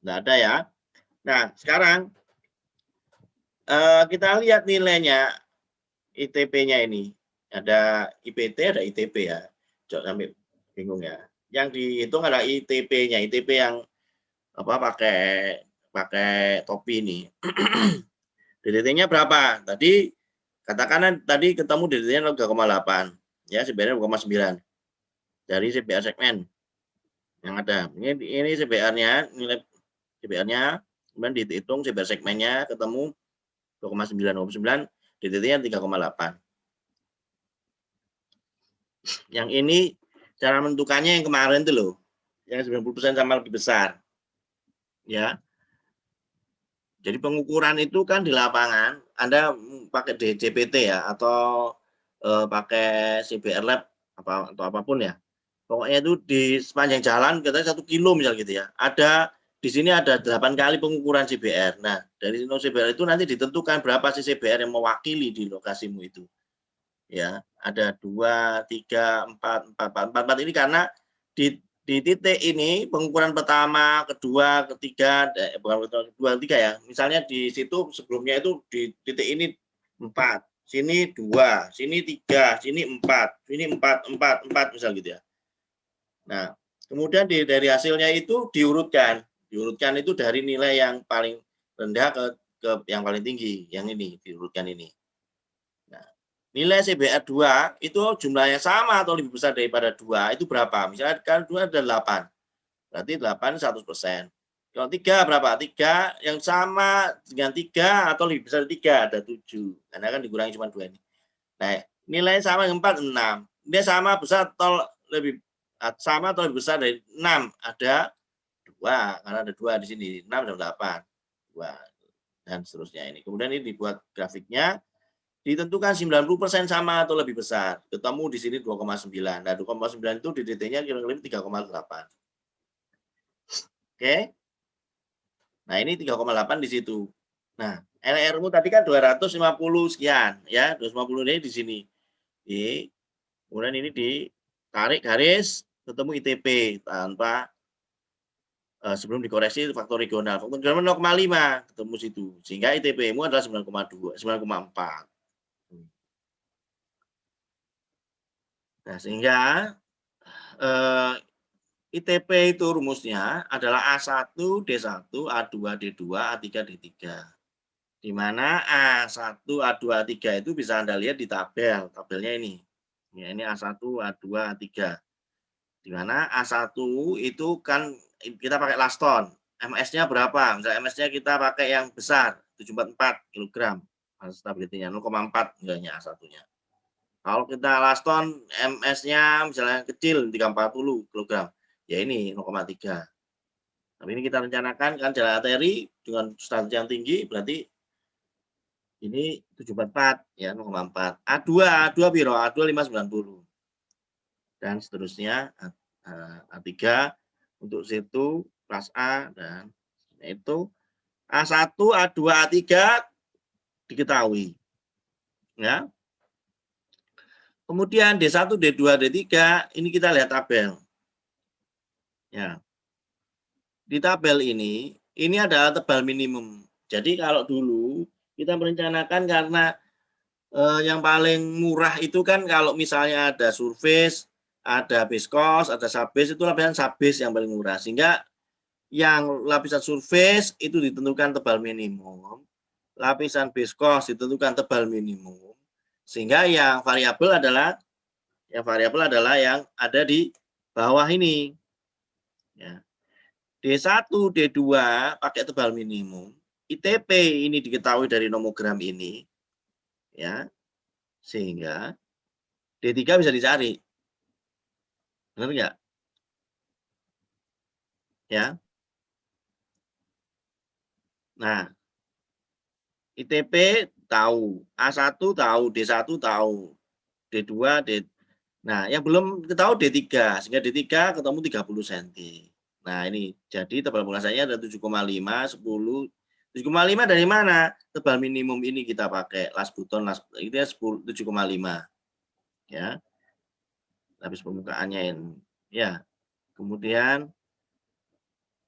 Nggak ada ya. Nah, sekarang kita lihat nilainya ITP-nya ini. Ada IPT, ada ITP ya. Jangan sampai bingung ya. Yang dihitung adalah ITP-nya. ITP yang pakai topi ini. DDT-nya berapa? Tadi katakan tadi ketemu DDT-nya 3,8. Ya, sebenarnya 2,9. Dari CBR segmen yang ada. Ini CBR-nya, nilai CBR-nya, kemudian dihitung CBR segmennya ketemu 2,9. DDT-nya 3,8. Yang ini cara menentukannya yang kemarin itu loh. Yang 90% sama lebih besar. Ya. Jadi pengukuran itu kan di lapangan, Anda pakai DJPT ya, atau pakai CBR Lab atau apapun ya. Pokoknya itu di sepanjang jalan, katanya 1 kilo misal gitu ya. Ada di sini ada 8 kali pengukuran CBR. Nah, dari CBR itu nanti ditentukan berapa sih CBR yang mewakili di lokasimu itu. Ya, ada 2, 3, 4, 4, 4, 4, 4 ini karena di titik ini pengukuran pertama, kedua, ketiga, bukan kedua, ketiga ya. Misalnya di situ sebelumnya itu di titik ini 4, sini 2, sini 3, sini 4, sini 4, 4, 4 misal gitu ya. Nah, kemudian dari hasilnya itu diurutkan itu dari nilai yang paling rendah ke yang paling tinggi, yang ini diurutkan ini. Nah, nilai CBR 2 itu jumlahnya sama atau lebih besar daripada 2 itu berapa? Misalnya kan 2 ada 8. Berarti 8 100%. Kalau 3 berapa? 3 yang sama dengan 3 atau lebih besar dari 3 ada 7. Karena kan dikurangi cuma 2 ini. Nah, nilai sama dengan 4 6. Dia sama besar atau lebih besar dari 6 ada 2 karena ada 2 di sini. 6 dan 8. 2 dan seterusnya ini. Kemudian ini dibuat grafiknya. Ditentukan 90% sama atau lebih besar. Ketemu di sini 2,9. Nah, 2,9 itu di DT-nya kira-kira 3,8. Oke. Nah, ini 3,8 di situ. Nah, LR-mu tadi kan 250 sekian ya, 250 ini di sini. Kemudian ini ditarik garis ketemu ITP tanpa sebelum dikoreksi faktor regional. Faktor regional 0,5 ketemu situ. Sehingga ITP-mu adalah 9,2, 9,4. Nah, sehingga ITP itu rumusnya adalah A1, D1, A2, D2, A3, D3. Di mana A1, A2, A3 itu bisa Anda lihat di tabelnya ini. Ya, ini A1, A2, A3. Di mana A1 itu kan kita pakai laston. MS-nya berapa? Misalnya MS-nya kita pakai yang besar, 744 kg. Stability-nya 0,4 enggaknya A1-nya. Kalau kita laston MS-nya misalnya kecil 340 kg, ya ini 0,3. Tapi ini kita rencanakan kan jalan arteri dengan status yang tinggi berarti ini 744 ya 0,4. A2 biro A2 590. Dan seterusnya A3 untuk situ kelas A dan itu A1, A2, A3 diketahui. Ya. Kemudian D1, D2, D3, ini kita lihat tabel. Ya. Di tabel ini adalah tebal minimum. Jadi kalau dulu kita merencanakan karena yang paling murah itu kan kalau misalnya ada surface, ada base cost, ada subbase, itu lapisan subbase yang paling murah. Sehingga yang lapisan surface itu ditentukan tebal minimum, lapisan base cost ditentukan tebal minimum. Sehingga yang variabel adalah yang ada di bawah ini. Ya. D1, D2 pakai tebal minimum. ITP ini diketahui dari nomogram ini. Ya. Sehingga D3 bisa dicari. Benar enggak? Ya. Nah, ITP tahu, A1 tahu, D1 tahu, D2, Nah, yang belum tahu D3, sehingga D3 ketemu 30 cm. Nah, ini jadi tebal penguasanya ada 7,5, 10. 7,5 dari mana? Tebal minimum ini kita pakai las buton, itu ya 7,5. Ya. Lapis permukaannya ini. Ya. Kemudian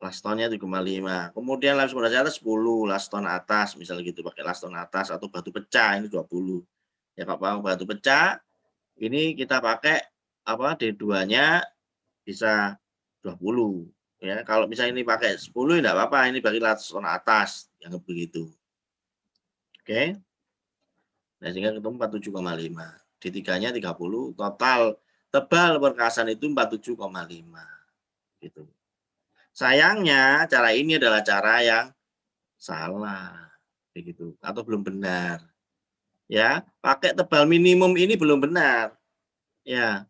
lastonnya 7,5. Kemudian lapis pondasi atas 10, laston atas misalnya gitu, pakai laston atas atau batu pecah ini 20. Ya, Pak, batu pecah ini kita pakai apa D2-nya bisa 20 ya. Kalau misalnya ini pakai 10 enggak apa-apa, ini bagi laston atas yang begitu. Oke. Nah, sehingga ketemu 47,5. D3-nya 30, total tebal perkasan itu 47,5 gitu. Sayangnya cara ini adalah cara yang salah begitu atau belum benar. Ya, pakai tebal minimum ini belum benar. Ya.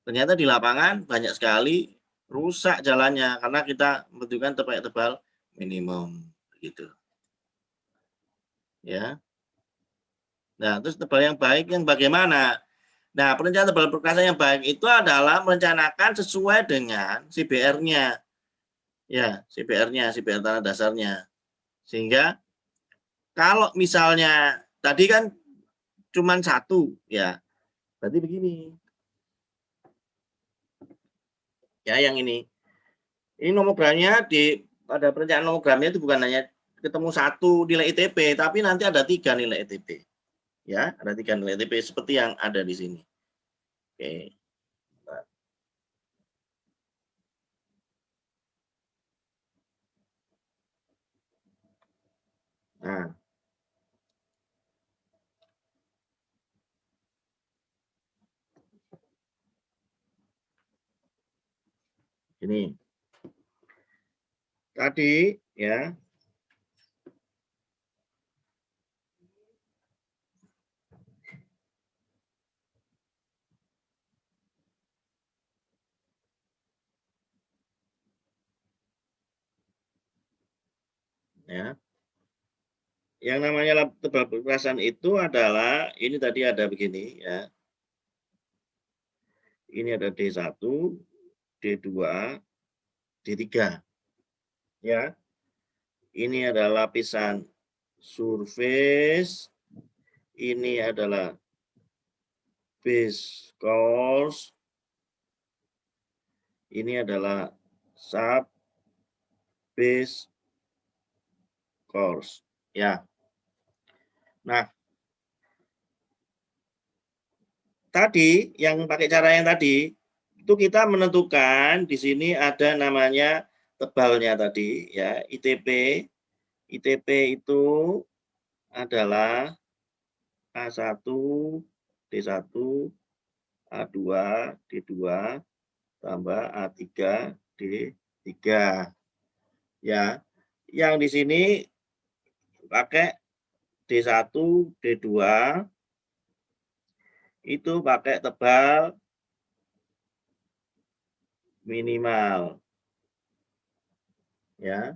Ternyata di lapangan banyak sekali rusak jalannya karena kita membutuhkan tebal minimum gitu. Ya. Nah, terus tebal yang baik yang bagaimana? Nah, perencanaan tebal perkasan yang baik itu adalah merencanakan sesuai dengan CBR-nya. Ya, CPR-nya, CPR tanah dasarnya. Sehingga kalau misalnya tadi kan cuma satu, ya, berarti begini. Ya, yang ini. Ini nomogramnya pada perencanaan nomogramnya itu bukan hanya ketemu satu nilai ITP, tapi nanti ada 3 nilai ITP. Ya, ada 3 nilai ITP seperti yang ada di sini. Oke. Nah, ini. Tadi ya. Ya. Yang namanya tebal perkerasan itu adalah ini tadi ada begini ya. Ini ada D1, D2, D3. Ya. Ini adalah lapisan surface. Ini adalah base course. Ini adalah sub base course. Ya. Nah, tadi yang pakai cara yang tadi itu kita menentukan di sini ada namanya tebalnya tadi ya, ITP. ITP itu adalah A1, D1, A2, D2 tambah A3, D3. Ya. Yang di sini pakai D1, D2 itu pakai tebal minimal. Ya.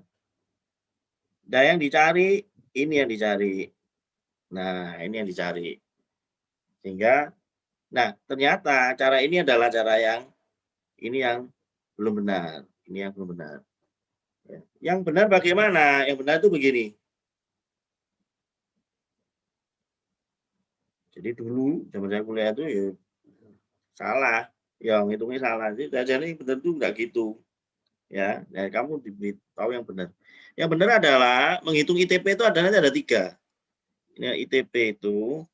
Nah, yang dicari ini yang dicari. Nah, ini yang dicari. Sehingga nah, ternyata cara ini adalah cara yang ini yang belum benar. Ini yang belum benar. Ya. Yang benar bagaimana? Yang benar itu begini. Jadi dulu zaman saya kuliah itu ya salah, yang ngitungnya salah. Jadi benar itu enggak gitu. Ya, nah, kamu tahu yang benar. Yang benar adalah menghitung ITP itu nanti ada 3. Ini ITP itu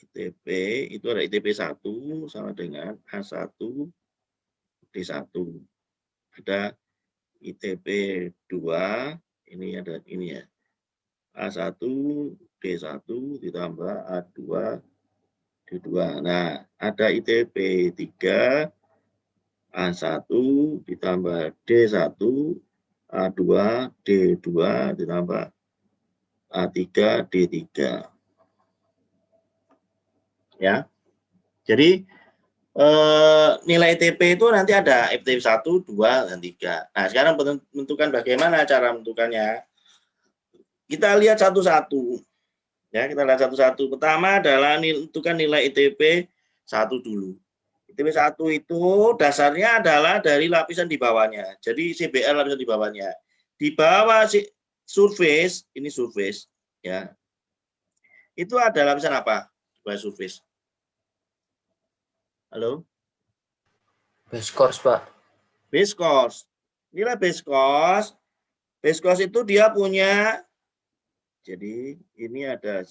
ITP itu ada ITP 1 sama dengan A1 D1. Ada ITP 2, ini ada ini ya. A1 D1 ditambah A2 D2. Nah, ada ITP 3 A1 ditambah D1 A2 D2 ditambah A3 D3. Ya. Jadi nilai ITP itu nanti ada ITP 1, 2, dan 3. Nah, sekarang menentukan bagaimana cara menentukannya. Kita lihat satu-satu. Ya, kita lihat satu-satu. Pertama adalah menentukan nilai ITP 1 dulu. ITP 1 itu dasarnya adalah dari lapisan di bawahnya. Jadi CBR lapisan di bawahnya. Di bawah surface, ini surface ya. Itu ada lapisan apa? Bawah surface. Halo? Base course, Pak. Base course. Nilai base course. Base course itu dia punya, jadi ini ada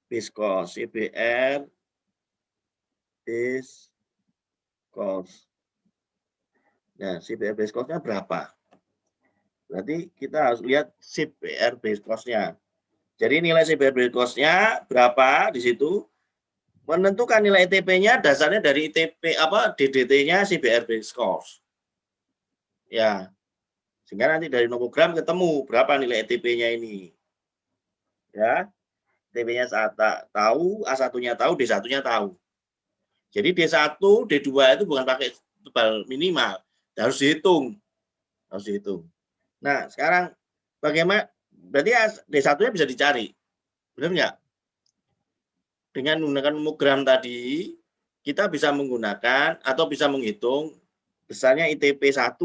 base course, CBR base course. Nah, CBR base course-nya berapa? Berarti kita harus lihat CBR base course-nya. Jadi nilai CBR base course-nya berapa di situ? Menentukan nilai ITP-nya dasarnya dari ITP DDT-nya CBR base course. Ya. Sehingga nanti dari nomogram ketemu berapa nilai ITP-nya ini. Ya. ITP-nya tahu, A1-nya tahu, D1-nya tahu. Jadi D1, D2 itu bukan pakai tebal minimal, harus dihitung. Harus dihitung. Nah, sekarang bagaimana? Berarti D1-nya bisa dicari. Benar nggak? Dengan menggunakan nomogram tadi, kita bisa menggunakan atau bisa menghitung besarnya ITP 1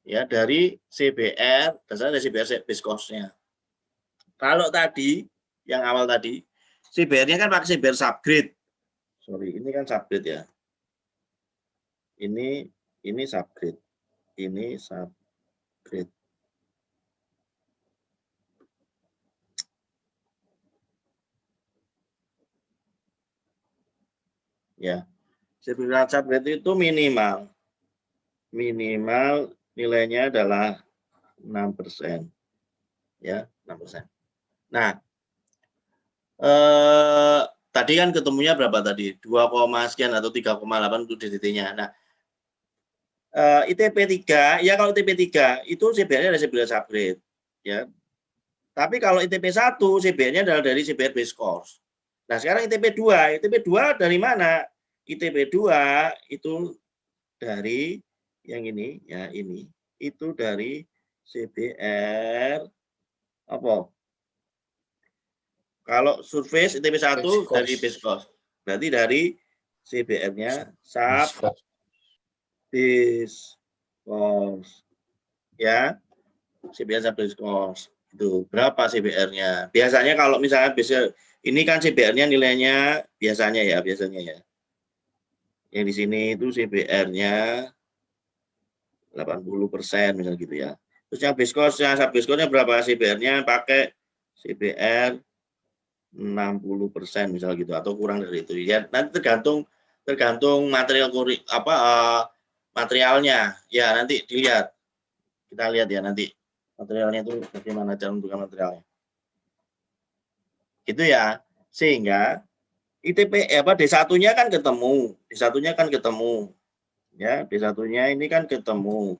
ya dari CBR, dasarnya dari CBR base cost-nya. Kalau tadi yang awal tadi CBR-nya kan pakai CBR subgrade. Sorry, ini kan subgrade ya. Ini subgrade. Ini subgrade. Ya. CBR subgrade itu minimal nilainya adalah 6%. Ya, 6%. Nah, tadi kan ketemunya berapa tadi? 2, sekian atau 3,8 untuk DDT-nya. Nah, ITP 3, ya kalau ITP 3 itu CBR-nya dari CBR subgrade, ya. Tapi kalau ITP 1, CBR-nya adalah dari CBR base cost. Nah, sekarang ITP 2 dari mana? ITP 2 itu dari yang ini, ya ini, itu dari CBR apa? Kalau surface ITP 1 dari base cost. Berarti dari CBR-nya sub base cost. Ya. CBR sub base cost. Itu berapa CBR-nya? Biasanya kalau misalnya ini kan CBR-nya nilainya biasanya ya. Yang di sini itu CBR-nya 80% misalnya gitu ya. Terus yang base cost-nya, sub base cost-nya berapa CBR-nya? Pakai CBR 60% misalnya gitu atau kurang dari itu. Ya nanti tergantung material materialnya. Ya nanti dilihat. Kita lihat ya nanti materialnya itu bagaimana cara menentukan materialnya. Itu ya. Sehingga ITP D1-nya kan ketemu. D1-nya kan ketemu. Ya, D1-nya ini kan ketemu.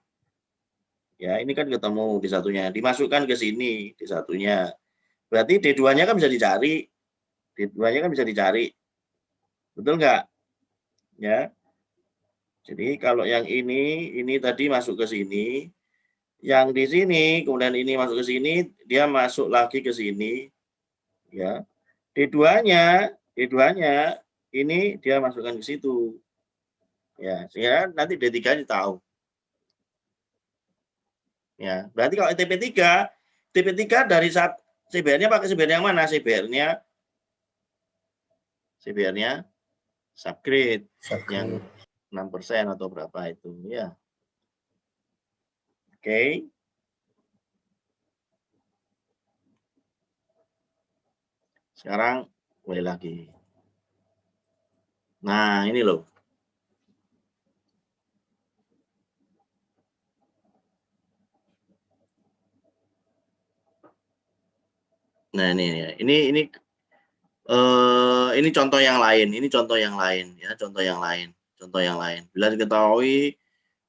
Ya, ini kan ketemu D1-nya. Dimasukkan ke sini D1-nya. Berarti D2-nya kan bisa dicari. D2-nya kan bisa dicari. Betul nggak? Ya. Jadi kalau yang ini tadi masuk ke sini. Yang di sini, kemudian ini masuk ke sini, dia masuk lagi ke sini. Ya. D2-nya ini dia masukkan ke situ. Ya, sehingga nanti D3-nya tahu. Ya, berarti kalau ITP 3 dari CBR-nya pakai CBR yang mana? CBR-nya subgrade yang 6% atau berapa itu, ya. Oke. Sekarang mulai lagi. Nah, ini loh. Nah, ini contoh yang lain, contoh yang lain. Bila diketahui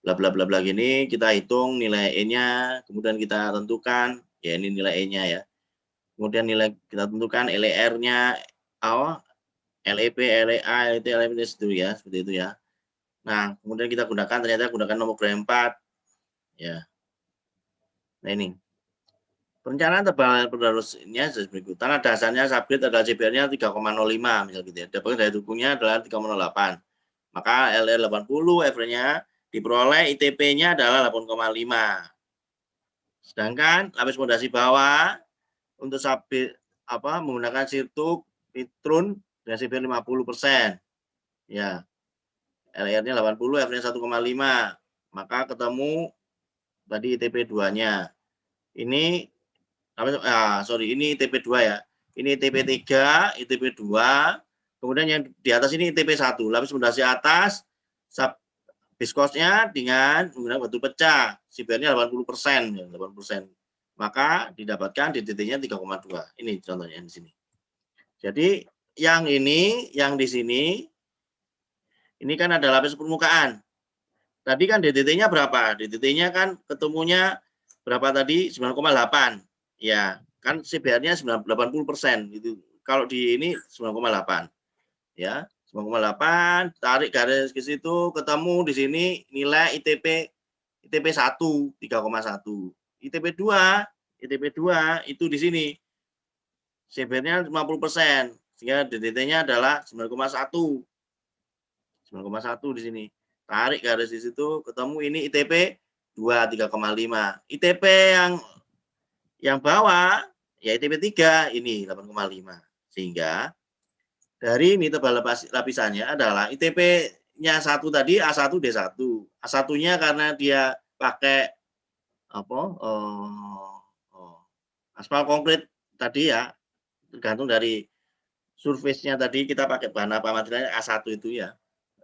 bla bla bla bla gini, kita hitung nilai E-nya, kemudian kita tentukan, ya ini nilai E-nya ya. Kemudian nilai kita tentukan LER-nya, LEP, LEA, LET, LEP itu ya, seperti itu ya. Nah, kemudian kita ternyata gunakan nomor 4. Ya. Nah, ini. Perencanaan tebal penerusnya seperti berikut. Tanah dasarnya subgrade adalah CBR-nya 3,05 misalnya gitu ya. Dapatkan dari dukungnya adalah 3,08. Maka LR 80 average-nya diperoleh ITP-nya adalah 8,5. Sedangkan lapis fondasi bawah untuk menggunakan sirtuk nitron dengan CBR 50%. Ya. LR-nya 80, average-nya 1,5. Maka ketemu tadi ITP 2-nya. Ini ini ITP 2 ya. Ini ITP 3, ITP 2. Kemudian yang di atas ini ITP 1. Lapis fondasi atas, base cost-nya dengan menggunakan batu pecah. CBR-nya 80%. 80%. Maka didapatkan DDT-nya 3,2. Ini contohnya di sini. Jadi yang ini, yang di sini, ini kan ada lapis permukaan. Tadi kan DDT-nya berapa? DDT-nya kan ketemunya berapa tadi? 9,8. Ya, kan CBR-nya 80%. Itu kalau di ini 9,8. Ya, 9,8, tarik garis ke situ, ketemu di sini nilai ITP 1 3,1. ITP 2 itu di sini. CBR-nya 50%, sehingga DDT-nya adalah 9,1. 9,1 di sini. tarik garis di situ, ketemu ini ITP 2, 3,5. ITP yang bawah, ya ITP 3, ini 8,5. Sehingga dari ini tebal lapisannya adalah ITP-nya 1 tadi A1 D1. A1-nya karena dia pakai aspal konkret tadi ya, tergantung dari surface-nya tadi kita pakai bahan apa materialnya A1 itu ya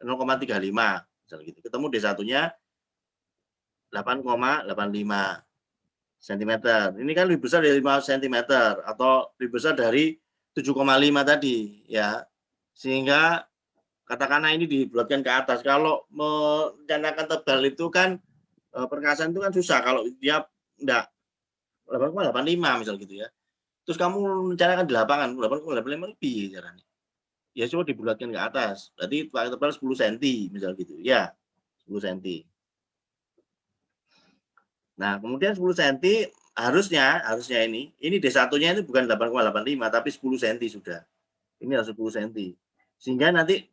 0,35 misalnya gitu. Ketemu D1-nya 8,85 cm. Ini kan lebih besar dari 5 cm atau lebih besar dari 7,5 tadi ya. Sehingga katakanlah ini dibulatkan ke atas. Kalau merencanakan tebal itu kan perkasaan itu kan susah kalau dia enggak 8,85 misal gitu ya. Terus kamu rencanakan di lapangan 8,85 lebih caranya. Ya coba dibulatkan ke atas. Berarti pakai tebal 10 cm misal gitu. Ya, 10 cm. Nah, kemudian 10 cm harusnya ini D1-nya itu bukan 8,85 tapi 10 cm sudah. Ini harus 10 cm. Sehingga nanti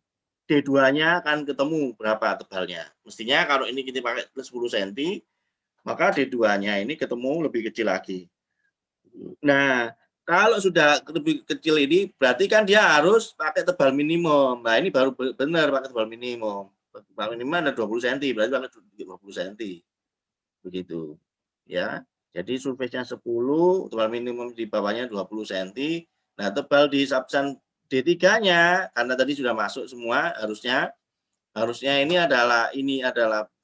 D2-nya akan ketemu berapa tebalnya. Mestinya kalau ini kita pakai 10 cm, maka D2-nya ini ketemu lebih kecil lagi. Nah, kalau sudah lebih kecil ini, berarti kan dia harus pakai tebal minimum. Nah, ini baru benar pakai tebal minimum. Tebal minimum ada 20 cm, berarti pakai 20 cm. Begitu. Ya. Jadi surface-nya 10, tebal minimum di bawahnya 20 cm. Nah, tebal di subsan D3-nya karena tadi sudah masuk semua, harusnya ini adalah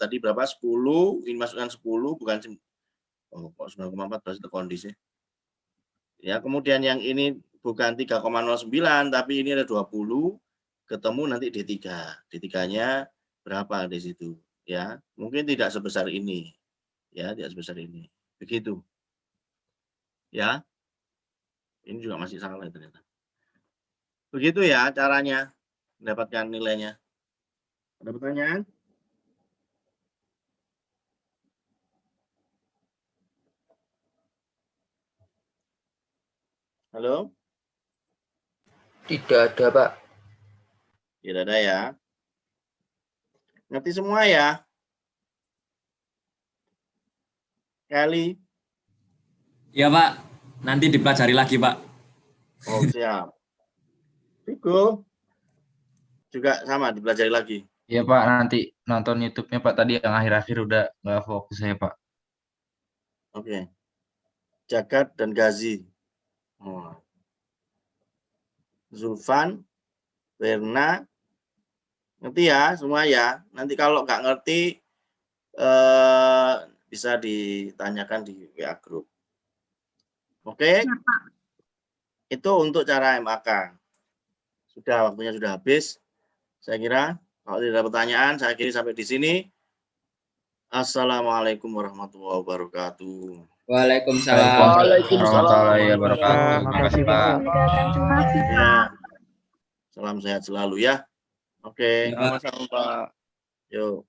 tadi berapa? 10, ini masukkan 10 bukan kok 9,4 berarti terkondisi. Ya, kemudian yang ini bukan 3,09 tapi ini ada 20, ketemu nanti D3. D3-nya berapa di situ ya? Mungkin tidak sebesar ini. Ya, tidak sebesar ini. Begitu. Ya. Ini juga masih salah ternyata. Begitu ya caranya mendapatkan nilainya. Ada pertanyaan? Halo? Tidak ada, Pak. Tidak ada ya. Ngerti semua ya? Kali. Iya Pak, nanti dipelajari lagi Pak. Oh, siap. Figo. Juga sama dipelajari lagi. Iya Pak, nanti nonton YouTube-nya Pak tadi yang akhir-akhir udah nggak fokus saya Pak. Oke. Jagat dan Gazi. Oh. Zulfan, Werna, ngerti ya semua ya. Nanti kalau nggak ngerti bisa ditanyakan di WA Group. Oke? Itu untuk cara MAK. Sudah, waktunya sudah habis. Saya kira kalau tidak ada pertanyaan, saya kira sampai di sini. Assalamualaikum warahmatullahi wabarakatuh. Waalaikumsalam. Warahmatullahi wabarakatuh. Terima kasih Pak. Ya. Salam sehat selalu ya. Oke. Ya, Pak. Sama-sama Pak. Yuk.